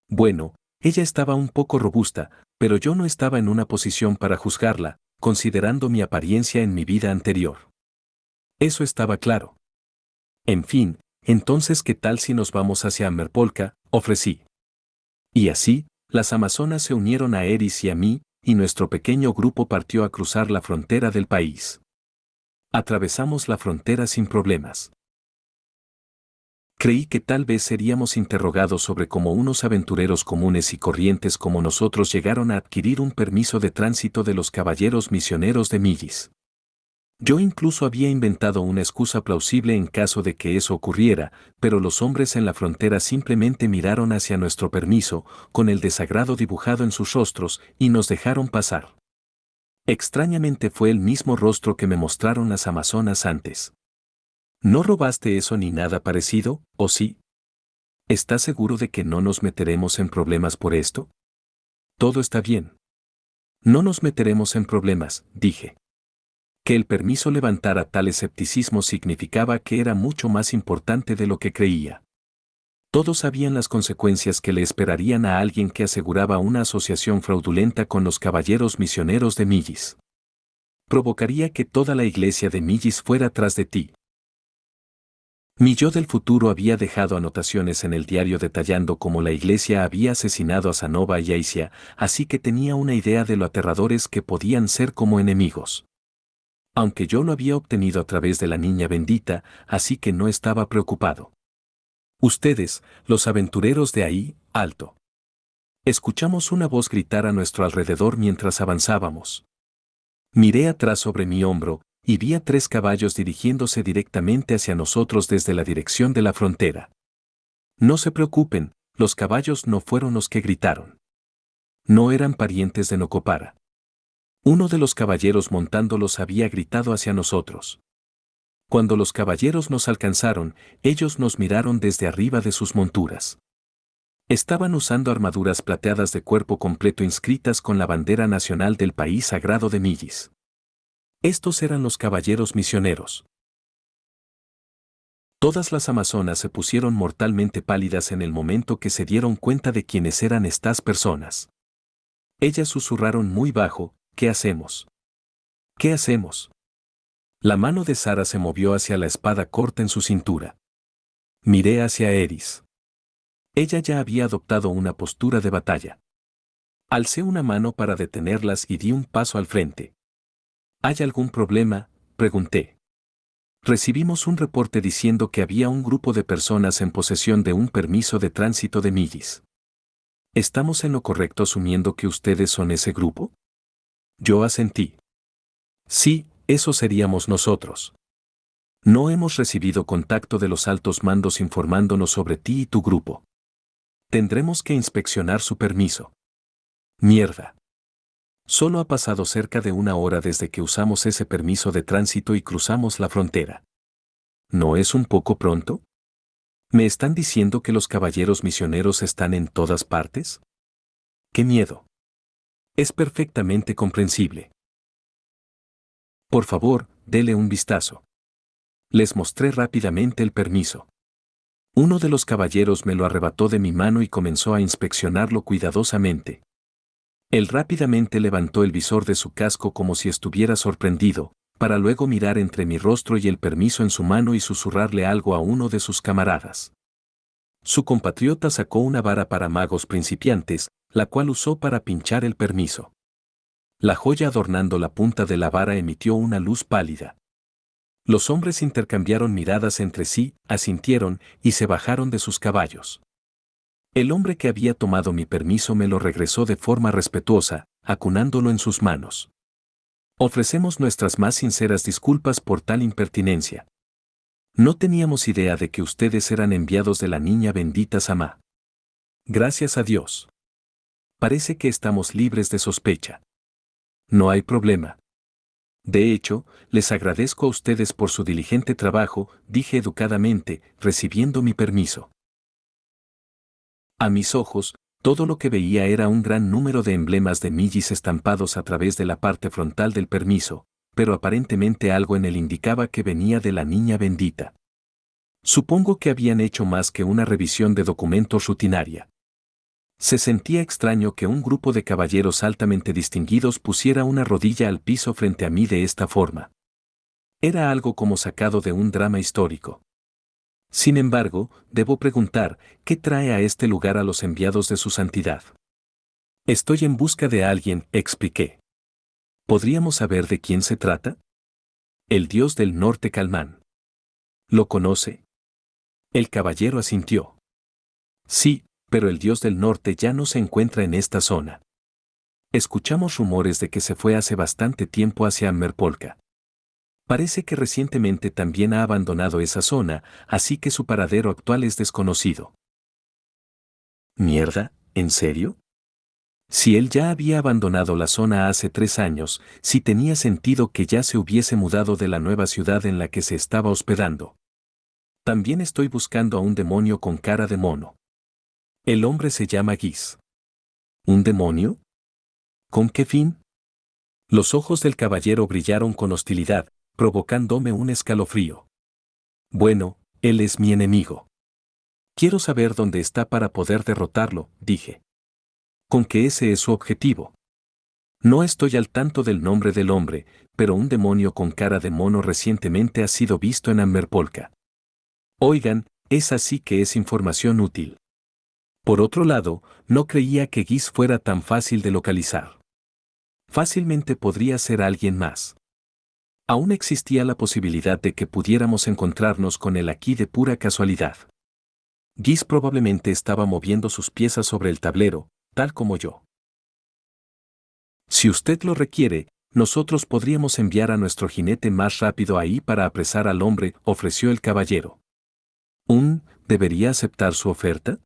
Bueno, ella estaba un poco robusta, pero yo no estaba en una posición para juzgarla, considerando mi apariencia en mi vida anterior. Eso estaba claro. En fin, entonces ¿qué tal si nos vamos hacia Ammerpolka? Ofrecí. Y así, las amazonas se unieron a Eris y a mí, y nuestro pequeño grupo partió a cruzar la frontera del país. Atravesamos la frontera sin problemas. Creí que tal vez seríamos interrogados sobre cómo unos aventureros comunes y corrientes como nosotros llegaron a adquirir un permiso de tránsito de los caballeros misioneros de Millis. Yo incluso había inventado una excusa plausible en caso de que eso ocurriera, pero los hombres en la frontera simplemente miraron hacia nuestro permiso, con el desagrado dibujado en sus rostros, y nos dejaron pasar. Extrañamente fue el mismo rostro que me mostraron las amazonas antes. ¿No robaste eso ni nada parecido, o sí? ¿Estás seguro de que no nos meteremos en problemas por esto? Todo está bien. No nos meteremos en problemas, dije. Que el permiso levantara tal escepticismo significaba que era mucho más importante de lo que creía. Todos sabían las consecuencias que le esperarían a alguien que aseguraba una asociación fraudulenta con los caballeros misioneros de Millis. Provocaría que toda la iglesia de Millis fuera tras de ti. Mi yo del futuro había dejado anotaciones en el diario detallando cómo la iglesia había asesinado a Sanova y Aisia, así que tenía una idea de lo aterradores que podían ser como enemigos. Aunque yo lo había obtenido a través de la niña bendita, así que no estaba preocupado. Ustedes, los aventureros de ahí, alto. Escuchamos una voz gritar a nuestro alrededor mientras avanzábamos. Miré atrás sobre mi hombro, y vi a 3 caballos dirigiéndose directamente hacia nosotros desde la dirección de la frontera. No se preocupen, los caballos no fueron los que gritaron. No eran parientes de Nocopara. Uno de los caballeros montándolos había gritado hacia nosotros. Cuando los caballeros nos alcanzaron, ellos nos miraron desde arriba de sus monturas. Estaban usando armaduras plateadas de cuerpo completo inscritas con la bandera nacional del país sagrado de Millis. Estos eran los caballeros misioneros. Todas las amazonas se pusieron mortalmente pálidas en el momento que se dieron cuenta de quiénes eran estas personas. Ellas susurraron muy bajo, ¿qué hacemos? ¿Qué hacemos? La mano de Sara se movió hacia la espada corta en su cintura. Miré hacia Eris. Ella ya había adoptado una postura de batalla. Alcé una mano para detenerlas y di un paso al frente. ¿Hay algún problema?, pregunté. Recibimos un reporte diciendo que había un grupo de personas en posesión de un permiso de tránsito de Millis. ¿Estamos en lo correcto asumiendo que ustedes son ese grupo? Yo asentí. Sí, eso seríamos nosotros. No hemos recibido contacto de los altos mandos informándonos sobre ti y tu grupo. Tendremos que inspeccionar su permiso. Mierda. Solo ha pasado cerca de una hora desde que usamos ese permiso de tránsito y cruzamos la frontera. ¿No es un poco pronto? ¿Me están diciendo que los caballeros misioneros están en todas partes? ¡Qué miedo! Es perfectamente comprensible. Por favor, dele un vistazo. Les mostré rápidamente el permiso. Uno de los caballeros me lo arrebató de mi mano y comenzó a inspeccionarlo cuidadosamente. Él rápidamente levantó el visor de su casco como si estuviera sorprendido, para luego mirar entre mi rostro y el permiso en su mano y susurrarle algo a uno de sus camaradas. Su compatriota sacó una vara para magos principiantes, la cual usó para pinchar el permiso. La joya adornando la punta de la vara emitió una luz pálida. Los hombres intercambiaron miradas entre sí, asintieron y se bajaron de sus caballos. El hombre que había tomado mi permiso me lo regresó de forma respetuosa, acunándolo en sus manos. Ofrecemos nuestras más sinceras disculpas por tal impertinencia. No teníamos idea de que ustedes eran enviados de la niña bendita Samá. Gracias a Dios. Parece que estamos libres de sospecha. No hay problema. De hecho, les agradezco a ustedes por su diligente trabajo, dije educadamente, recibiendo mi permiso. A mis ojos, todo lo que veía era un gran número de emblemas de Millis estampados a través de la parte frontal del permiso, pero aparentemente algo en él indicaba que venía de la niña bendita. Supongo que habían hecho más que una revisión de documentos rutinaria. Se sentía extraño que un grupo de caballeros altamente distinguidos pusiera una rodilla al piso frente a mí de esta forma. Era algo como sacado de un drama histórico. Sin embargo, debo preguntar, ¿qué trae a este lugar a los enviados de su santidad? Estoy en busca de alguien, expliqué. ¿Podríamos saber de quién se trata? El dios del norte Calmán. ¿Lo conoce? El caballero asintió. Sí, pero el dios del norte ya no se encuentra en esta zona. Escuchamos rumores de que se fue hace bastante tiempo hacia Ammerpolka. Parece que recientemente también ha abandonado esa zona, así que su paradero actual es desconocido. ¿Mierda? ¿En serio? Si él ya había abandonado la zona hace 3 años, sí tenía sentido que ya se hubiese mudado de la nueva ciudad en la que se estaba hospedando. También estoy buscando a un demonio con cara de mono. El hombre se llama Giz. ¿Un demonio? ¿Con qué fin? Los ojos del caballero brillaron con hostilidad, provocándome un escalofrío. Bueno, él es mi enemigo. Quiero saber dónde está para poder derrotarlo, dije. ¿Con que ese es su objetivo? No estoy al tanto del nombre del hombre, pero un demonio con cara de mono recientemente ha sido visto en Ammerpolka. Oigan, es así que es información útil. Por otro lado, no creía que Giz fuera tan fácil de localizar. Fácilmente podría ser alguien más. Aún existía la posibilidad de que pudiéramos encontrarnos con él aquí de pura casualidad. Giz probablemente estaba moviendo sus piezas sobre el tablero, tal como yo. Si usted lo requiere, nosotros podríamos enviar a nuestro jinete más rápido ahí para apresar al hombre, ofreció el caballero. ¿Debería aceptar su oferta?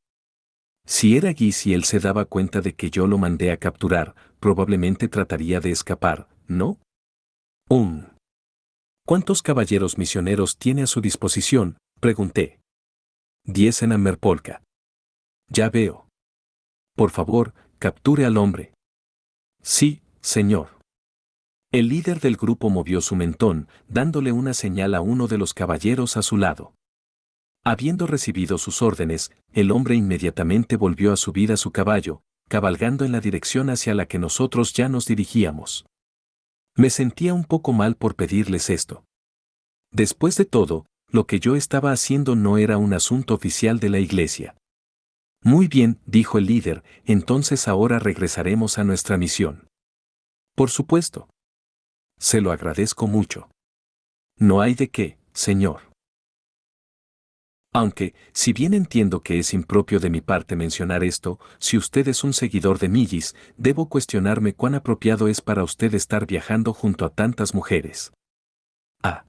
Si era Giz y él se daba cuenta de que yo lo mandé a capturar, probablemente trataría de escapar, ¿no? ¿Cuántos caballeros misioneros tiene a su disposición?, pregunté. 10 en Ammerpolka. Ya veo. Por favor, capture al hombre. Sí, señor. El líder del grupo movió su mentón, dándole una señal a uno de los caballeros a su lado. Habiendo recibido sus órdenes, el hombre inmediatamente volvió a subir a su caballo, cabalgando en la dirección hacia la que nosotros ya nos dirigíamos. Me sentía un poco mal por pedirles esto. Después de todo, lo que yo estaba haciendo no era un asunto oficial de la iglesia. Muy bien, dijo el líder, entonces ahora regresaremos a nuestra misión. Por supuesto. Se lo agradezco mucho. No hay de qué, señor. Aunque, si bien entiendo que es impropio de mi parte mencionar esto, si usted es un seguidor de Millis, debo cuestionarme cuán apropiado es para usted estar viajando junto a tantas mujeres. Ah.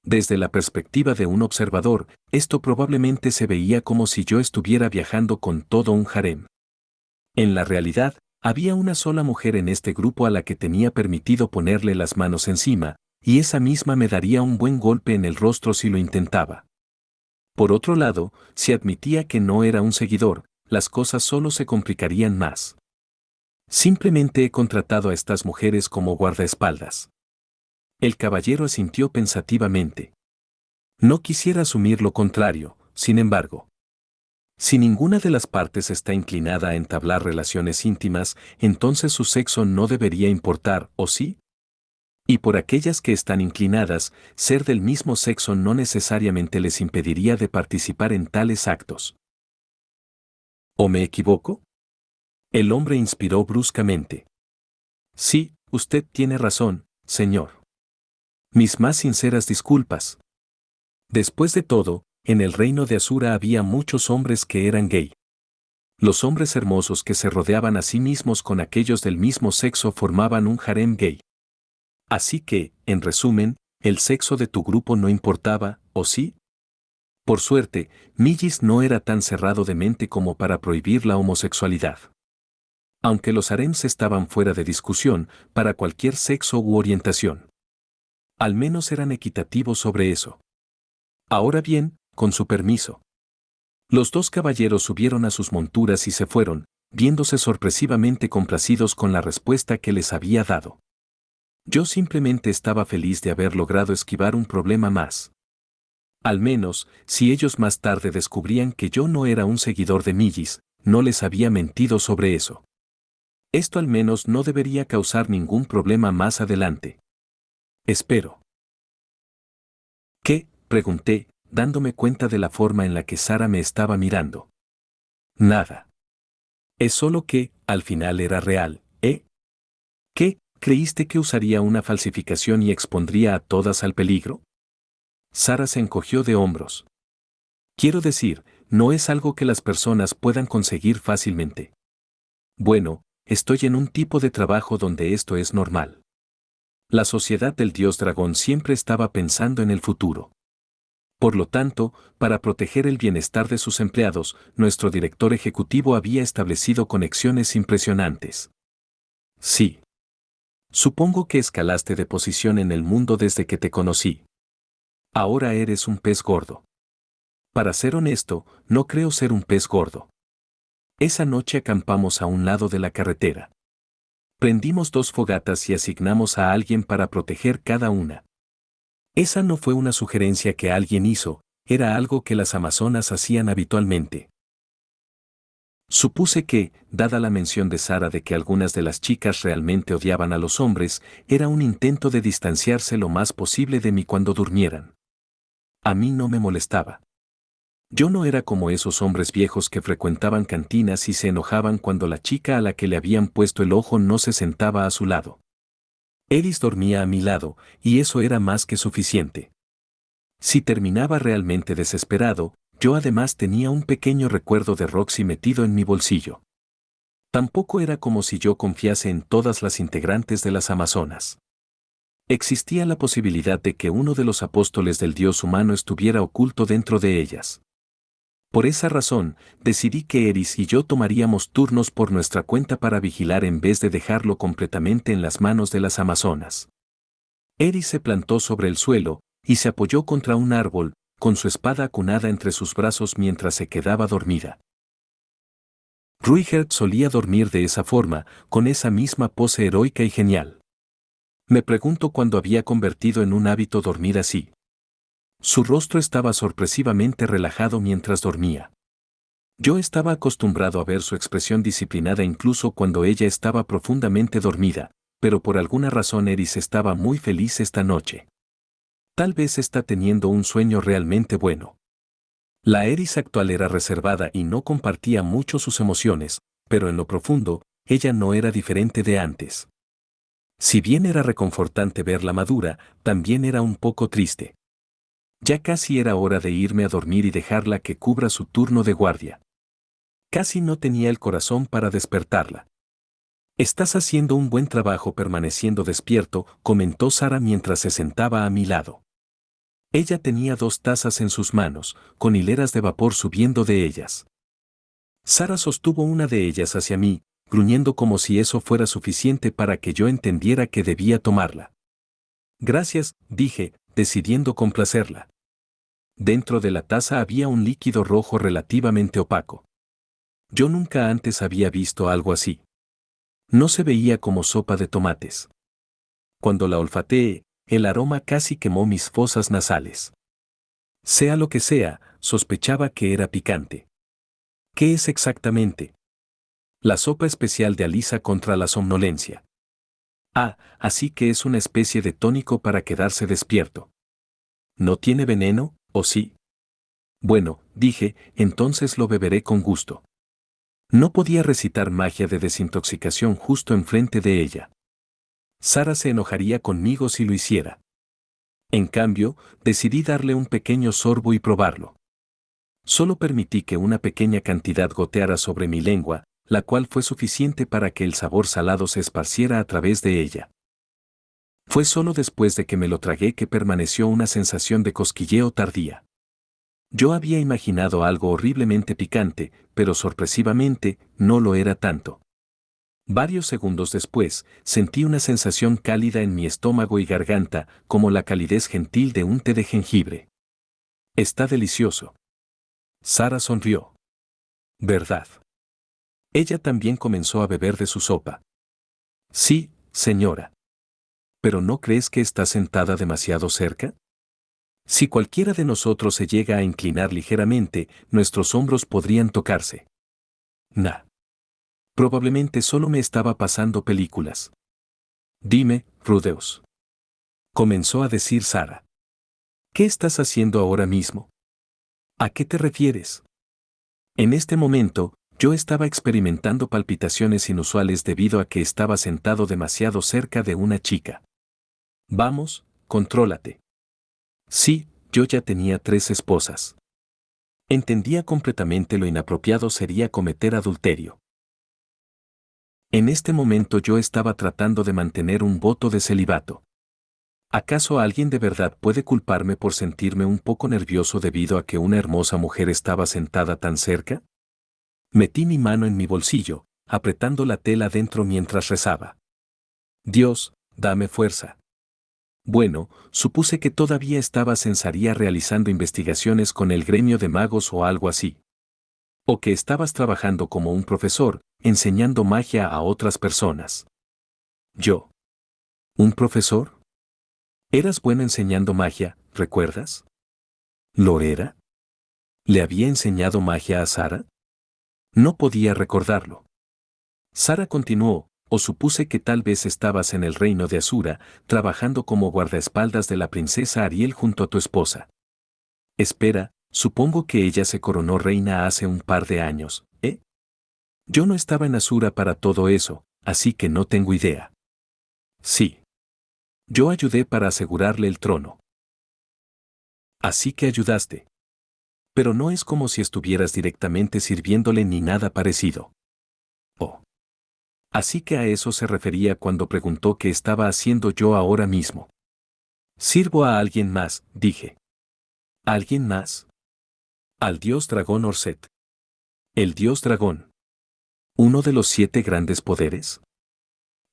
Desde la perspectiva de un observador, esto probablemente se veía como si yo estuviera viajando con todo un harem. En la realidad, había una sola mujer en este grupo a la que tenía permitido ponerle las manos encima, y esa misma me daría un buen golpe en el rostro si lo intentaba. Por otro lado, si admitía que no era un seguidor, las cosas solo se complicarían más. Simplemente he contratado a estas mujeres como guardaespaldas. El caballero asintió pensativamente. No quisiera asumir lo contrario, sin embargo. Si ninguna de las partes está inclinada a entablar relaciones íntimas, entonces su sexo no debería importar, ¿o sí? Y por aquellas que están inclinadas, ser del mismo sexo no necesariamente les impediría de participar en tales actos. ¿O me equivoco? El hombre inspiró bruscamente. Sí, usted tiene razón, señor. Mis más sinceras disculpas. Después de todo, en el reino de Asura había muchos hombres que eran gay. Los hombres hermosos que se rodeaban a sí mismos con aquellos del mismo sexo formaban un harem gay. Así que, en resumen, el sexo de tu grupo no importaba, ¿o sí? Por suerte, Millis no era tan cerrado de mente como para prohibir la homosexualidad. Aunque los harems estaban fuera de discusión, para cualquier sexo u orientación. Al menos eran equitativos sobre eso. Ahora bien, con su permiso. Los dos caballeros subieron a sus monturas y se fueron, viéndose sorpresivamente complacidos con la respuesta que les había dado. Yo simplemente estaba feliz de haber logrado esquivar un problema más. Al menos, si ellos más tarde descubrían que yo no era un seguidor de Millis, no les había mentido sobre eso. Esto al menos no debería causar ningún problema más adelante. Espero. ¿Qué? Pregunté, dándome cuenta de la forma en la que Sara me estaba mirando. Nada. Es solo que, al final era real, ¿eh? ¿Qué? ¿Creíste que usaría una falsificación y expondría a todas al peligro? Sara se encogió de hombros. Quiero decir, no es algo que las personas puedan conseguir fácilmente. Bueno, estoy en un tipo de trabajo donde esto es normal. La sociedad del dios dragón siempre estaba pensando en el futuro. Por lo tanto, para proteger el bienestar de sus empleados, nuestro director ejecutivo había establecido conexiones impresionantes. Sí. Supongo que escalaste de posición en el mundo desde que te conocí. Ahora eres un pez gordo. Para ser honesto, no creo ser un pez gordo. Esa noche acampamos a un lado de la carretera. Prendimos 2 fogatas y asignamos a alguien para proteger cada una. Esa no fue una sugerencia que alguien hizo, era algo que las amazonas hacían habitualmente. Supuse que, dada la mención de Sara de que algunas de las chicas realmente odiaban a los hombres, era un intento de distanciarse lo más posible de mí cuando durmieran. A mí no me molestaba. Yo no era como esos hombres viejos que frecuentaban cantinas y se enojaban cuando la chica a la que le habían puesto el ojo no se sentaba a su lado. Eris dormía a mi lado, y eso era más que suficiente. Si terminaba realmente desesperado, yo además tenía un pequeño recuerdo de Roxy metido en mi bolsillo. Tampoco era como si yo confiase en todas las integrantes de las Amazonas. Existía la posibilidad de que uno de los apóstoles del dios humano estuviera oculto dentro de ellas. Por esa razón, decidí que Eris y yo tomaríamos turnos por nuestra cuenta para vigilar en vez de dejarlo completamente en las manos de las Amazonas. Eris se plantó sobre el suelo, y se apoyó contra un árbol, con su espada acunada entre sus brazos mientras se quedaba dormida. Ruigert solía dormir de esa forma, con esa misma pose heroica y genial. Me pregunto cuándo había convertido en un hábito dormir así. Su rostro estaba sorpresivamente relajado mientras dormía. Yo estaba acostumbrado a ver su expresión disciplinada incluso cuando ella estaba profundamente dormida, pero por alguna razón Eris estaba muy feliz esta noche. Tal vez está teniendo un sueño realmente bueno. La Eris actual era reservada y no compartía mucho sus emociones, pero en lo profundo, ella no era diferente de antes. Si bien era reconfortante verla madura, también era un poco triste. Ya casi era hora de irme a dormir y dejarla que cubra su turno de guardia. Casi no tenía el corazón para despertarla. Estás haciendo un buen trabajo permaneciendo despierto, comentó Sara mientras se sentaba a mi lado. Ella tenía 2 tazas en sus manos, con hileras de vapor subiendo de ellas. Sara sostuvo una de ellas hacia mí, gruñendo como si eso fuera suficiente para que yo entendiera que debía tomarla. Gracias, dije, decidiendo complacerla. Dentro de la taza había un líquido rojo relativamente opaco. Yo nunca antes había visto algo así. No se veía como sopa de tomates. Cuando la olfateé, el aroma casi quemó mis fosas nasales. Sea lo que sea, sospechaba que era picante. ¿Qué es exactamente? La sopa especial de Alisa contra la somnolencia. Ah, así que es una especie de tónico para quedarse despierto. ¿No tiene veneno, o sí? Bueno, dije, entonces lo beberé con gusto. No podía recitar magia de desintoxicación justo enfrente de ella. Sara se enojaría conmigo si lo hiciera. En cambio, decidí darle un pequeño sorbo y probarlo. Solo permití que una pequeña cantidad goteara sobre mi lengua, la cual fue suficiente para que el sabor salado se esparciera a través de ella. Fue solo después de que me lo tragué que permaneció una sensación de cosquilleo tardía. Yo había imaginado algo horriblemente picante, pero sorpresivamente, no lo era tanto. Varios segundos después, sentí una sensación cálida en mi estómago y garganta, como la calidez gentil de un té de jengibre. Está delicioso. Sara sonrió. ¿Verdad? Ella también comenzó a beber de su sopa. Sí, señora. ¿Pero no crees que está sentada demasiado cerca? Si cualquiera de nosotros se llega a inclinar ligeramente, nuestros hombros podrían tocarse. Nah. Probablemente solo me estaba pasando películas. Dime, Rudeus. Comenzó a decir Sara. ¿Qué estás haciendo ahora mismo? ¿A qué te refieres? En este momento, yo estaba experimentando palpitaciones inusuales debido a que estaba sentado demasiado cerca de una chica. Vamos, contrólate. Sí, yo ya tenía 3 esposas. Entendía completamente lo inapropiado sería cometer adulterio. En este momento yo estaba tratando de mantener un voto de celibato. ¿Acaso alguien de verdad puede culparme por sentirme un poco nervioso debido a que una hermosa mujer estaba sentada tan cerca? Metí mi mano en mi bolsillo, apretando la tela dentro mientras rezaba. Dios, dame fuerza. Bueno, supuse que todavía estabas en Saria realizando investigaciones con el gremio de magos o algo así. O que estabas trabajando como un profesor, enseñando magia a otras personas. Yo. ¿Un profesor? Eras bueno enseñando magia, ¿recuerdas? ¿Lo era? ¿Le había enseñado magia a Sara? No podía recordarlo. Sara continuó, o supuse que tal vez estabas en el reino de Asura, trabajando como guardaespaldas de la princesa Ariel junto a tu esposa. Espera, supongo que ella se coronó reina hace un par de años, ¿eh? Yo no estaba en Asura para todo eso, así que no tengo idea. Sí. Yo ayudé para asegurarle el trono. Así que ayudaste. Pero no es como si estuvieras directamente sirviéndole ni nada parecido. Oh. Así que a eso se refería cuando preguntó qué estaba haciendo yo ahora mismo. Sirvo a alguien más, dije. ¿Alguien más? Al dios dragón Orset. El dios dragón. ¿Uno de los 7 grandes poderes?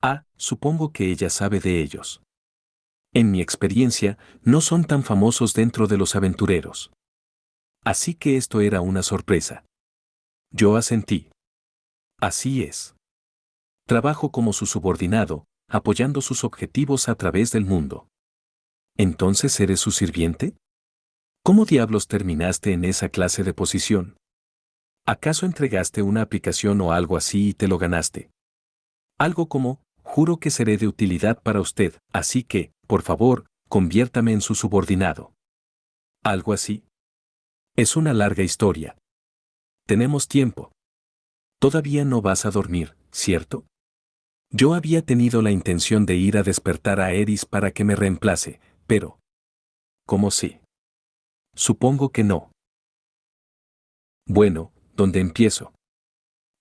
Ah, supongo que ella sabe de ellos. En mi experiencia, no son tan famosos dentro de los aventureros. Así que esto era una sorpresa. Yo asentí. Así es. Trabajo como su subordinado, apoyando sus objetivos a través del mundo. ¿Entonces eres su sirviente? ¿Cómo diablos terminaste en esa clase de posición? ¿Acaso entregaste una aplicación o algo así y te lo ganaste? Algo como, juro que seré de utilidad para usted, así que, por favor, conviértame en su subordinado. ¿Algo así? Es una larga historia. Tenemos tiempo. Todavía no vas a dormir, ¿cierto? Yo había tenido la intención de ir a despertar a Eris para que me reemplace, pero... ¿cómo sí? Supongo que no. Bueno, ¿dónde empiezo?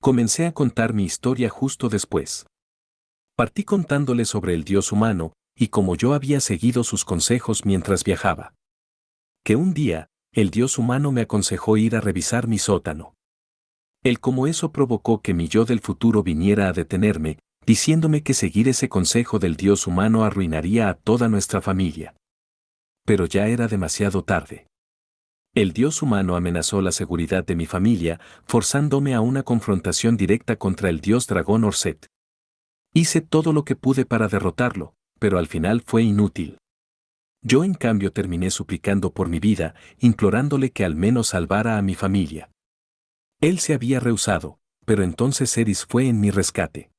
Comencé a contar mi historia justo después. Partí contándole sobre el dios humano, y cómo yo había seguido sus consejos mientras viajaba. Que un día, el dios humano me aconsejó ir a revisar mi sótano. El cómo eso provocó que mi yo del futuro viniera a detenerme, diciéndome que seguir ese consejo del dios humano arruinaría a toda nuestra familia. Pero ya era demasiado tarde. El dios humano amenazó la seguridad de mi familia, forzándome a una confrontación directa contra el dios dragón Orset. Hice todo lo que pude para derrotarlo, pero al final fue inútil. Yo en cambio terminé suplicando por mi vida, implorándole que al menos salvara a mi familia. Él se había rehusado, pero entonces Eris fue en mi rescate.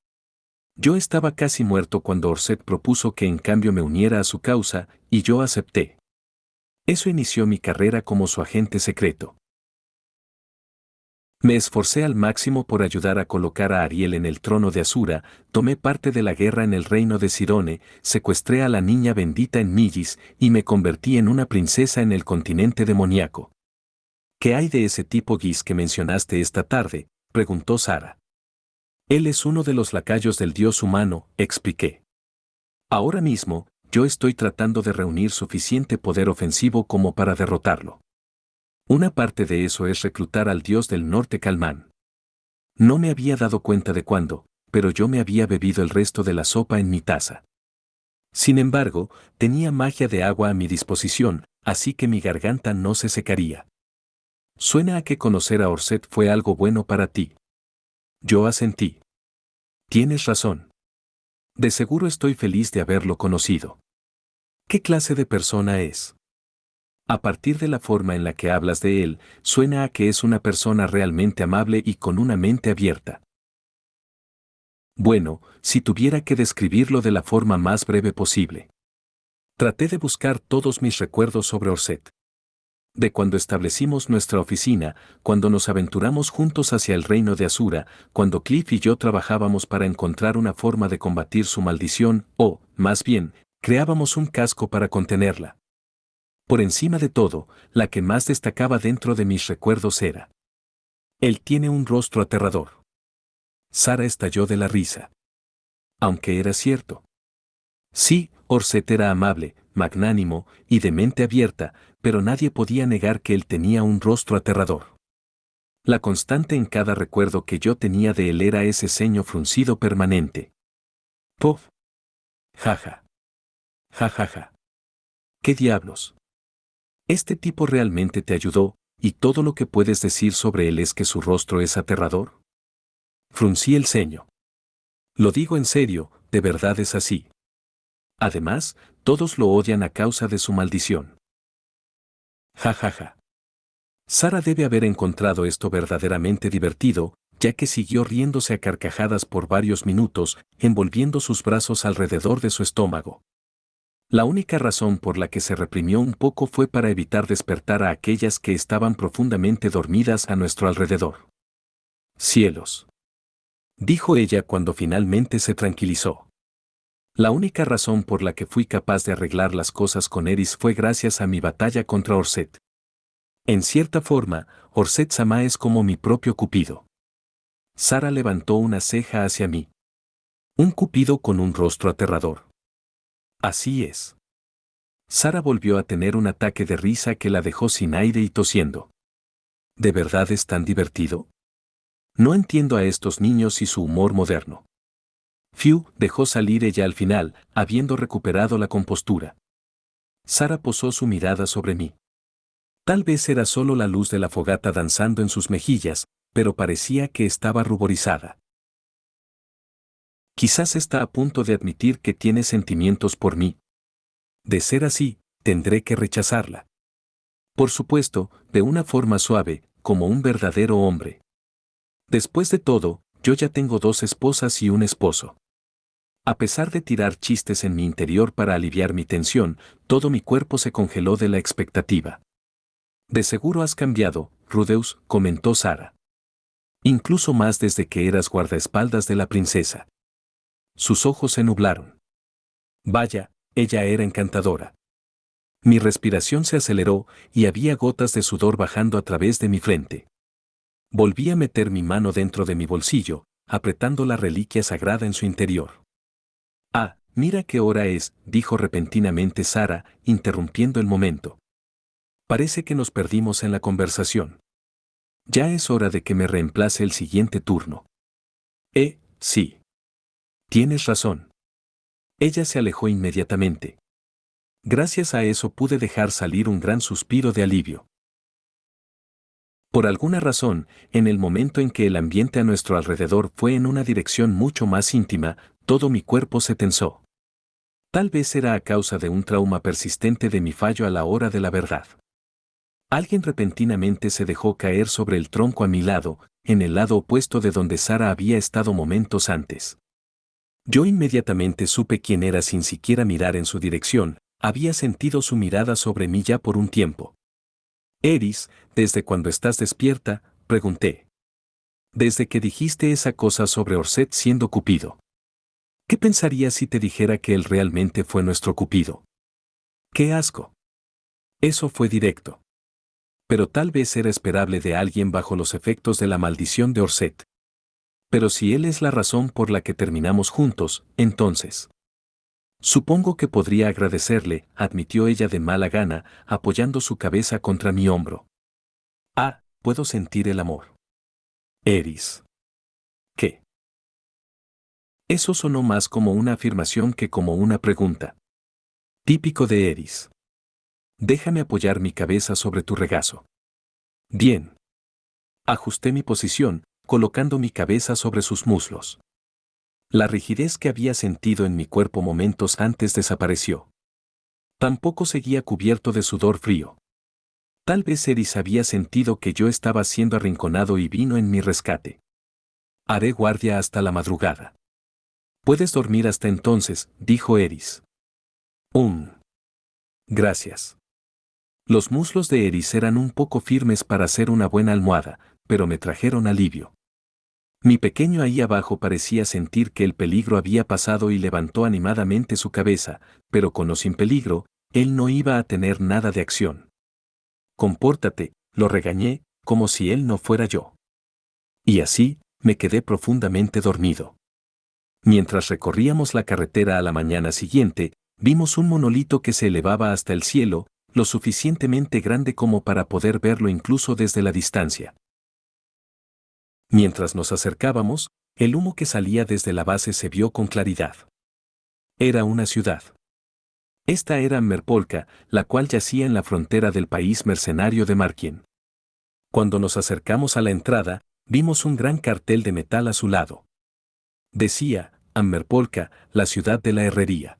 Yo estaba casi muerto cuando Orset propuso que en cambio me uniera a su causa, y yo acepté. Eso inició mi carrera como su agente secreto. Me esforcé al máximo por ayudar a colocar a Ariel en el trono de Asura, tomé parte de la guerra en el reino de Cirone, secuestré a la niña bendita en Millis y me convertí en una princesa en el continente demoníaco. ¿Qué hay de ese tipo Gis que mencionaste esta tarde?, preguntó Sara. Él es uno de los lacayos del dios humano, expliqué. Ahora mismo, yo estoy tratando de reunir suficiente poder ofensivo como para derrotarlo. Una parte de eso es reclutar al dios del norte Calmán. No me había dado cuenta de cuándo, pero yo me había bebido el resto de la sopa en mi taza. Sin embargo, tenía magia de agua a mi disposición, así que mi garganta no se secaría. Suena a que conocer a Orset fue algo bueno para ti. Yo asentí. Tienes razón. De seguro estoy feliz de haberlo conocido. ¿Qué clase de persona es? A partir de la forma en la que hablas de él, suena a que es una persona realmente amable y con una mente abierta. Bueno, si tuviera que describirlo de la forma más breve posible. Traté de buscar todos mis recuerdos sobre Orset. De cuando establecimos nuestra oficina, cuando nos aventuramos juntos hacia el reino de Asura, cuando Cliff y yo trabajábamos para encontrar una forma de combatir su maldición, o, más bien, creábamos un casco para contenerla. Por encima de todo, la que más destacaba dentro de mis recuerdos era: él tiene un rostro aterrador. Sara estalló de la risa. Aunque era cierto. Sí, Orset era amable, magnánimo y de mente abierta, pero nadie podía negar que él tenía un rostro aterrador. La constante en cada recuerdo que yo tenía de él era ese ceño fruncido permanente. Puff. Jaja. Jajaja. ¿Qué diablos? Este tipo realmente te ayudó, y todo lo que puedes decir sobre él es que su rostro es aterrador. Fruncí el ceño. Lo digo en serio, de verdad es así. Además, todos lo odian a causa de su maldición. Jajaja. Sara debe haber encontrado esto verdaderamente divertido, ya que siguió riéndose a carcajadas por varios minutos, envolviendo sus brazos alrededor de su estómago. La única razón por la que se reprimió un poco fue para evitar despertar a aquellas que estaban profundamente dormidas a nuestro alrededor. Cielos. Dijo ella cuando finalmente se tranquilizó. La única razón por la que fui capaz de arreglar las cosas con Eris fue gracias a mi batalla contra Orset. En cierta forma, Orset Sama es como mi propio Cupido. Sara levantó una ceja hacia mí. Un Cupido con un rostro aterrador. Así es. Sara volvió a tener un ataque de risa que la dejó sin aire y tosiendo. ¿De verdad es tan divertido? No entiendo a estos niños y su humor moderno. Fiu, dejó salir ella al final, habiendo recuperado la compostura. Sara posó su mirada sobre mí. Tal vez era solo la luz de la fogata danzando en sus mejillas, pero parecía que estaba ruborizada. Quizás está a punto de admitir que tiene sentimientos por mí. De ser así, tendré que rechazarla. Por supuesto, de una forma suave, como un verdadero hombre. Después de todo, yo ya tengo 2 esposas y un esposo. A pesar de tirar chistes en mi interior para aliviar mi tensión, todo mi cuerpo se congeló de la expectativa. De seguro has cambiado, Rudeus, comentó Sara. Incluso más desde que eras guardaespaldas de la princesa. Sus ojos se nublaron. Vaya, ella era encantadora. Mi respiración se aceleró y había gotas de sudor bajando a través de mi frente. Volví a meter mi mano dentro de mi bolsillo, apretando la reliquia sagrada en su interior. Ah, mira qué hora es, dijo repentinamente Sara, interrumpiendo el momento. Parece que nos perdimos en la conversación. Ya es hora de que me reemplace el siguiente turno. Sí. Tienes razón. Ella se alejó inmediatamente. Gracias a eso pude dejar salir un gran suspiro de alivio. Por alguna razón, en el momento en que el ambiente a nuestro alrededor fue en una dirección mucho más íntima, todo mi cuerpo se tensó. Tal vez era a causa de un trauma persistente de mi fallo a la hora de la verdad. Alguien repentinamente se dejó caer sobre el tronco a mi lado, en el lado opuesto de donde Sara había estado momentos antes. Yo inmediatamente supe quién era sin siquiera mirar en su dirección, había sentido su mirada sobre mí ya por un tiempo. Eris, ¿desde cuando estás despierta?, pregunté. Desde que dijiste esa cosa sobre Orset siendo Cupido. ¿Qué pensarías si te dijera que él realmente fue nuestro Cupido? ¡Qué asco! Eso fue directo. Pero tal vez era esperable de alguien bajo los efectos de la maldición de Orset. Pero si él es la razón por la que terminamos juntos, entonces. Supongo que podría agradecerle, admitió ella de mala gana, apoyando su cabeza contra mi hombro. Ah, puedo sentir el amor. Eris. ¿Qué? Eso sonó más como una afirmación que como una pregunta. Típico de Eris. Déjame apoyar mi cabeza sobre tu regazo. Bien. Ajusté mi posición, colocando mi cabeza sobre sus muslos. La rigidez que había sentido en mi cuerpo momentos antes desapareció. Tampoco seguía cubierto de sudor frío. Tal vez Eris había sentido que yo estaba siendo arrinconado y vino en mi rescate. Haré guardia hasta la madrugada. Puedes dormir hasta entonces, dijo Eris. Gracias. Los muslos de Eris eran un poco firmes para hacer una buena almohada, pero me trajeron alivio. Mi pequeño ahí abajo parecía sentir que el peligro había pasado y levantó animadamente su cabeza, pero con o sin peligro, él no iba a tener nada de acción. Compórtate, lo regañé, como si él no fuera yo. Y así, me quedé profundamente dormido. Mientras recorríamos la carretera a la mañana siguiente, vimos un monolito que se elevaba hasta el cielo, lo suficientemente grande como para poder verlo incluso desde la distancia. Mientras nos acercábamos, el humo que salía desde la base se vio con claridad. Era una ciudad. Esta era Merpolka, la cual yacía en la frontera del país mercenario de Markien. Cuando nos acercamos a la entrada, vimos un gran cartel de metal azulado. Decía, Ammerpolka, la ciudad de la herrería.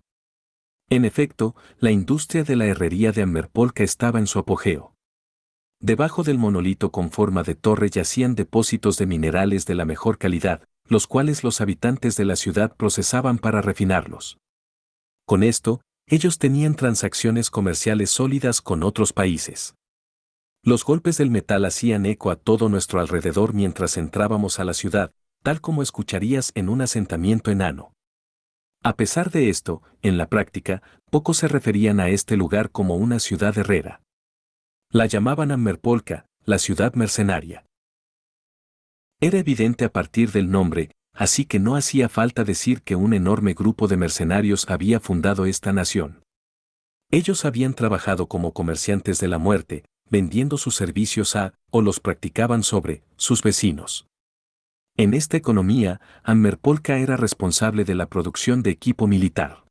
En efecto, la industria de la herrería de Ammerpolka estaba en su apogeo. Debajo del monolito con forma de torre yacían depósitos de minerales de la mejor calidad, los cuales los habitantes de la ciudad procesaban para refinarlos. Con esto, ellos tenían transacciones comerciales sólidas con otros países. Los golpes del metal hacían eco a todo nuestro alrededor mientras entrábamos a la ciudad, tal como escucharías en un asentamiento enano. A pesar de esto, en la práctica, pocos se referían a este lugar como una ciudad herrera. La llamaban Ammerpolka, la ciudad mercenaria. Era evidente a partir del nombre, así que no hacía falta decir que un enorme grupo de mercenarios había fundado esta nación. Ellos habían trabajado como comerciantes de la muerte, vendiendo sus servicios a, o los practicaban sobre, sus vecinos. En esta economía, Ammerpolka era responsable de la producción de equipo militar.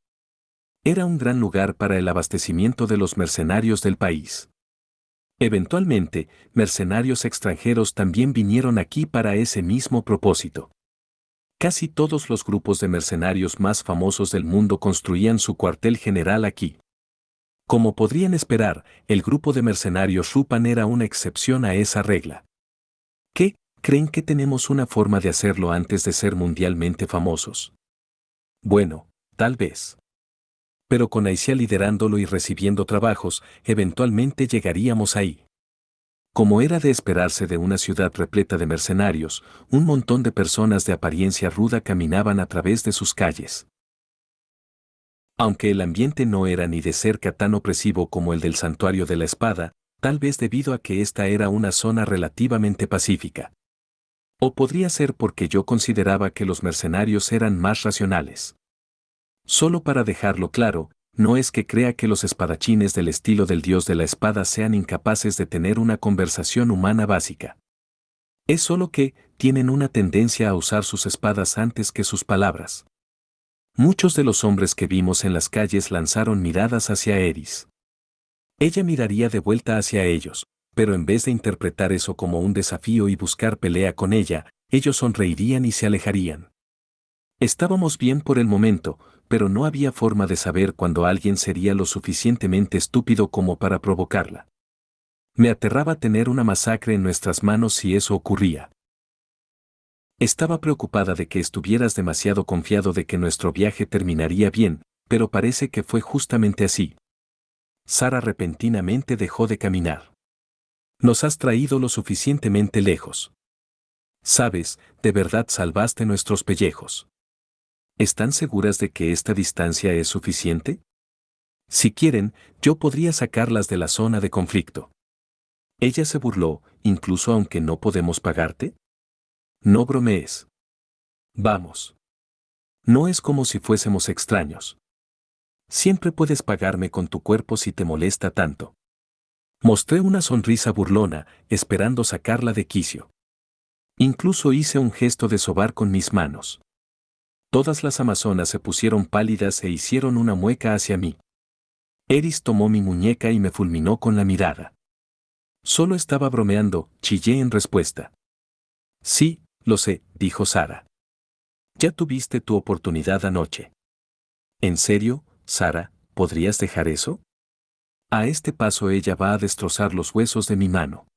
Era un gran lugar para el abastecimiento de los mercenarios del país. Eventualmente, mercenarios extranjeros también vinieron aquí para ese mismo propósito. Casi todos los grupos de mercenarios más famosos del mundo construían su cuartel general aquí. Como podrían esperar, el grupo de mercenarios Rupan era una excepción a esa regla. ¿Qué? ¿Creen que tenemos una forma de hacerlo antes de ser mundialmente famosos? Bueno, tal vez. Pero con Aisha liderándolo y recibiendo trabajos, eventualmente llegaríamos ahí. Como era de esperarse de una ciudad repleta de mercenarios, un montón de personas de apariencia ruda caminaban a través de sus calles. Aunque el ambiente no era ni de cerca tan opresivo como el del Santuario de la Espada, tal vez debido a que esta era una zona relativamente pacífica. O podría ser porque yo consideraba que los mercenarios eran más racionales. Solo para dejarlo claro, no es que crea que los espadachines del estilo del dios de la espada sean incapaces de tener una conversación humana básica. Es solo que tienen una tendencia a usar sus espadas antes que sus palabras. Muchos de los hombres que vimos en las calles lanzaron miradas hacia Eris. Ella miraría de vuelta hacia ellos, pero en vez de interpretar eso como un desafío y buscar pelea con ella, ellos sonreirían y se alejarían. Estábamos bien por el momento, pero no había forma de saber cuándo alguien sería lo suficientemente estúpido como para provocarla. Me aterraba tener una masacre en nuestras manos si eso ocurría. Estaba preocupada de que estuvieras demasiado confiado de que nuestro viaje terminaría bien, pero parece que fue justamente así. Sara repentinamente dejó de caminar. Nos has traído lo suficientemente lejos. Sabes, de verdad salvaste nuestros pellejos. ¿Están seguras de que esta distancia es suficiente? Si quieren, yo podría sacarlas de la zona de conflicto. Ella se burló, incluso aunque no podemos pagarte. No bromees. Vamos. No es como si fuésemos extraños. Siempre puedes pagarme con tu cuerpo si te molesta tanto. Mostré una sonrisa burlona, esperando sacarla de quicio. Incluso hice un gesto de sobar con mis manos. Todas las amazonas se pusieron pálidas e hicieron una mueca hacia mí. Eris tomó mi muñeca y me fulminó con la mirada. Solo estaba bromeando, chillé en respuesta. Sí, lo sé, dijo Sara. Ya tuviste tu oportunidad anoche. ¿En serio, Sara, podrías dejar eso? A este paso ella va a destrozar los huesos de mi mano.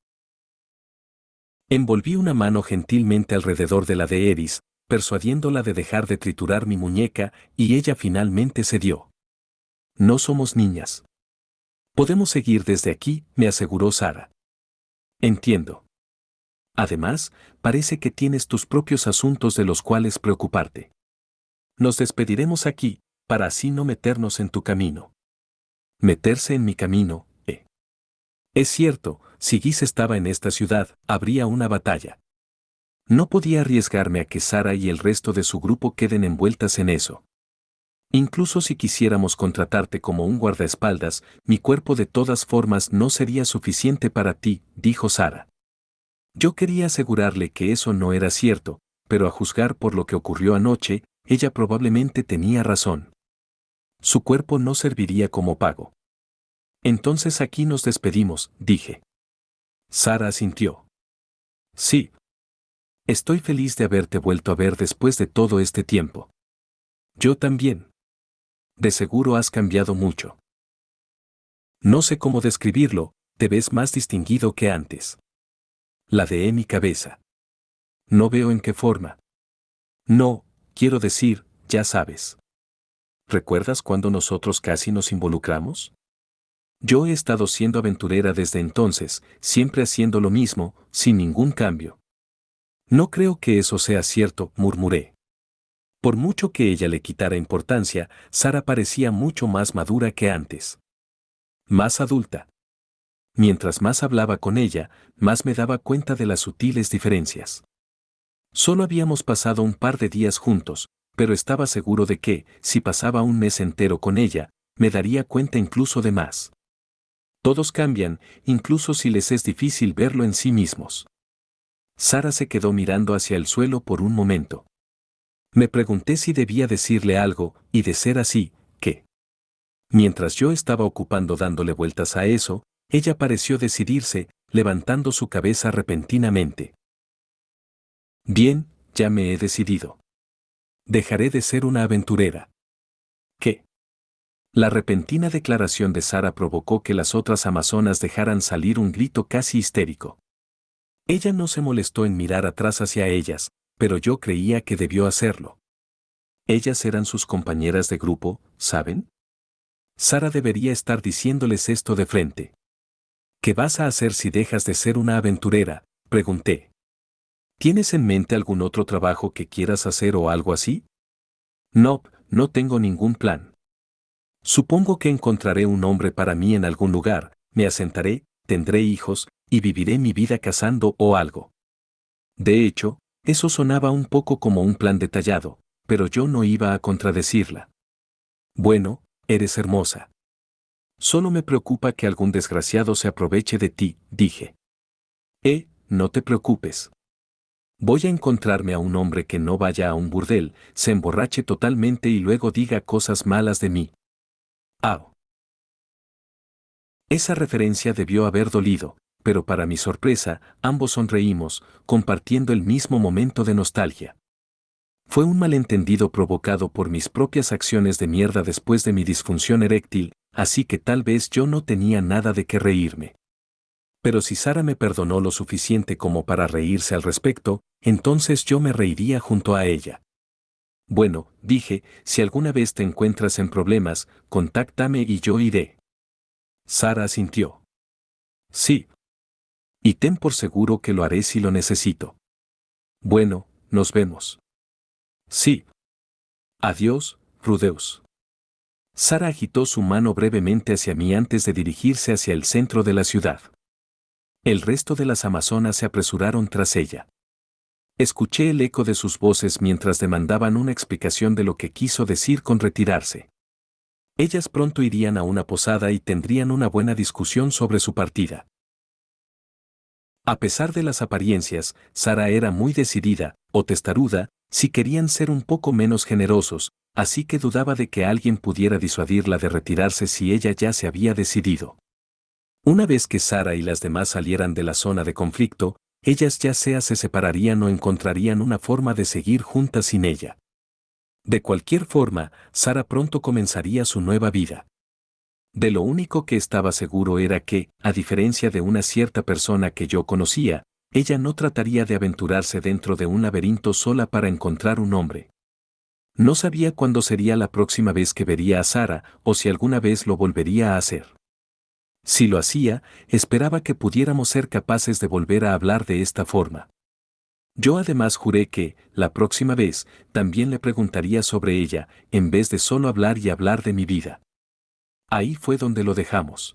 Envolví una mano gentilmente alrededor de la de Eris, persuadiéndola de dejar de triturar mi muñeca, y ella finalmente cedió. No somos niñas. Podemos seguir desde aquí, me aseguró Sara. Entiendo. Además, parece que tienes tus propios asuntos de los cuales preocuparte. Nos despediremos aquí, para así no meternos en tu camino. Meterse en mi camino, ¿eh? Es cierto, si Gis estaba en esta ciudad, habría una batalla. No podía arriesgarme a que Sara y el resto de su grupo queden envueltas en eso. Incluso si quisiéramos contratarte como un guardaespaldas, mi cuerpo de todas formas no sería suficiente para ti, dijo Sara. Yo quería asegurarle que eso no era cierto, pero a juzgar por lo que ocurrió anoche, ella probablemente tenía razón. Su cuerpo no serviría como pago. Entonces aquí nos despedimos, dije. Sara asintió. Sí. Estoy feliz de haberte vuelto a ver después de todo este tiempo. Yo también. De seguro has cambiado mucho. No sé cómo describirlo, te ves más distinguido que antes. Ladeé mi cabeza. No veo en qué forma. No, quiero decir, ya sabes. ¿Recuerdas cuando nosotros casi nos involucramos? Yo he estado siendo aventurera desde entonces, siempre haciendo lo mismo, sin ningún cambio. No creo que eso sea cierto, murmuré. Por mucho que ella le quitara importancia, Sara parecía mucho más madura que antes. Más adulta. Mientras más hablaba con ella, más me daba cuenta de las sutiles diferencias. Solo habíamos pasado un par de días juntos, pero estaba seguro de que, si pasaba un mes entero con ella, me daría cuenta incluso de más. Todos cambian, incluso si les es difícil verlo en sí mismos. Sara se quedó mirando hacia el suelo por un momento. Me pregunté si debía decirle algo, y de ser así, ¿qué? Mientras yo estaba ocupando dándole vueltas a eso, ella pareció decidirse, levantando su cabeza repentinamente. Bien, ya me he decidido. Dejaré de ser una aventurera. ¿Qué? La repentina declaración de Sara provocó que las otras amazonas dejaran salir un grito casi histérico. Ella no se molestó en mirar atrás hacia ellas, pero yo creía que debió hacerlo. Ellas eran sus compañeras de grupo, ¿saben? Sara debería estar diciéndoles esto de frente. ¿Qué vas a hacer si dejas de ser una aventurera?, pregunté. ¿Tienes en mente algún otro trabajo que quieras hacer o algo así? No, no tengo ningún plan. Supongo que encontraré un hombre para mí en algún lugar, me asentaré, tendré hijos, y viviré mi vida casando o algo. De hecho, eso sonaba un poco como un plan detallado, pero yo no iba a contradecirla. Bueno, eres hermosa. Solo me preocupa que algún desgraciado se aproveche de ti, dije. No te preocupes. Voy a encontrarme a un hombre que no vaya a un burdel, se emborrache totalmente y luego diga cosas malas de mí. Ah. Esa referencia debió haber dolido, pero para mi sorpresa, ambos sonreímos, compartiendo el mismo momento de nostalgia. Fue un malentendido provocado por mis propias acciones de mierda después de mi disfunción eréctil, así que tal vez yo no tenía nada de qué reírme. Pero si Sara me perdonó lo suficiente como para reírse al respecto, entonces yo me reiría junto a ella. Bueno, dije, si alguna vez te encuentras en problemas, contáctame y yo iré. Sara asintió. Sí. Y ten por seguro que lo haré si lo necesito. Bueno, nos vemos. Sí. Adiós, Rudeus. Sara agitó su mano brevemente hacia mí antes de dirigirse hacia el centro de la ciudad. El resto de las amazonas se apresuraron tras ella. Escuché el eco de sus voces mientras demandaban una explicación de lo que quiso decir con retirarse. Ellas pronto irían a una posada y tendrían una buena discusión sobre su partida. A pesar de las apariencias, Sara era muy decidida, o testaruda, si querían ser un poco menos generosos, así que dudaba de que alguien pudiera disuadirla de retirarse si ella ya se había decidido. Una vez que Sara y las demás salieran de la zona de conflicto, ellas ya sea se separarían o encontrarían una forma de seguir juntas sin ella. De cualquier forma, Sara pronto comenzaría su nueva vida. De lo único que estaba seguro era que, a diferencia de una cierta persona que yo conocía, ella no trataría de aventurarse dentro de un laberinto sola para encontrar un hombre. No sabía cuándo sería la próxima vez que vería a Sara o si alguna vez lo volvería a hacer. Si lo hacía, esperaba que pudiéramos ser capaces de volver a hablar de esta forma. Yo además juré que, la próxima vez, también le preguntaría sobre ella, en vez de solo hablar y hablar de mi vida. Ahí fue donde lo dejamos.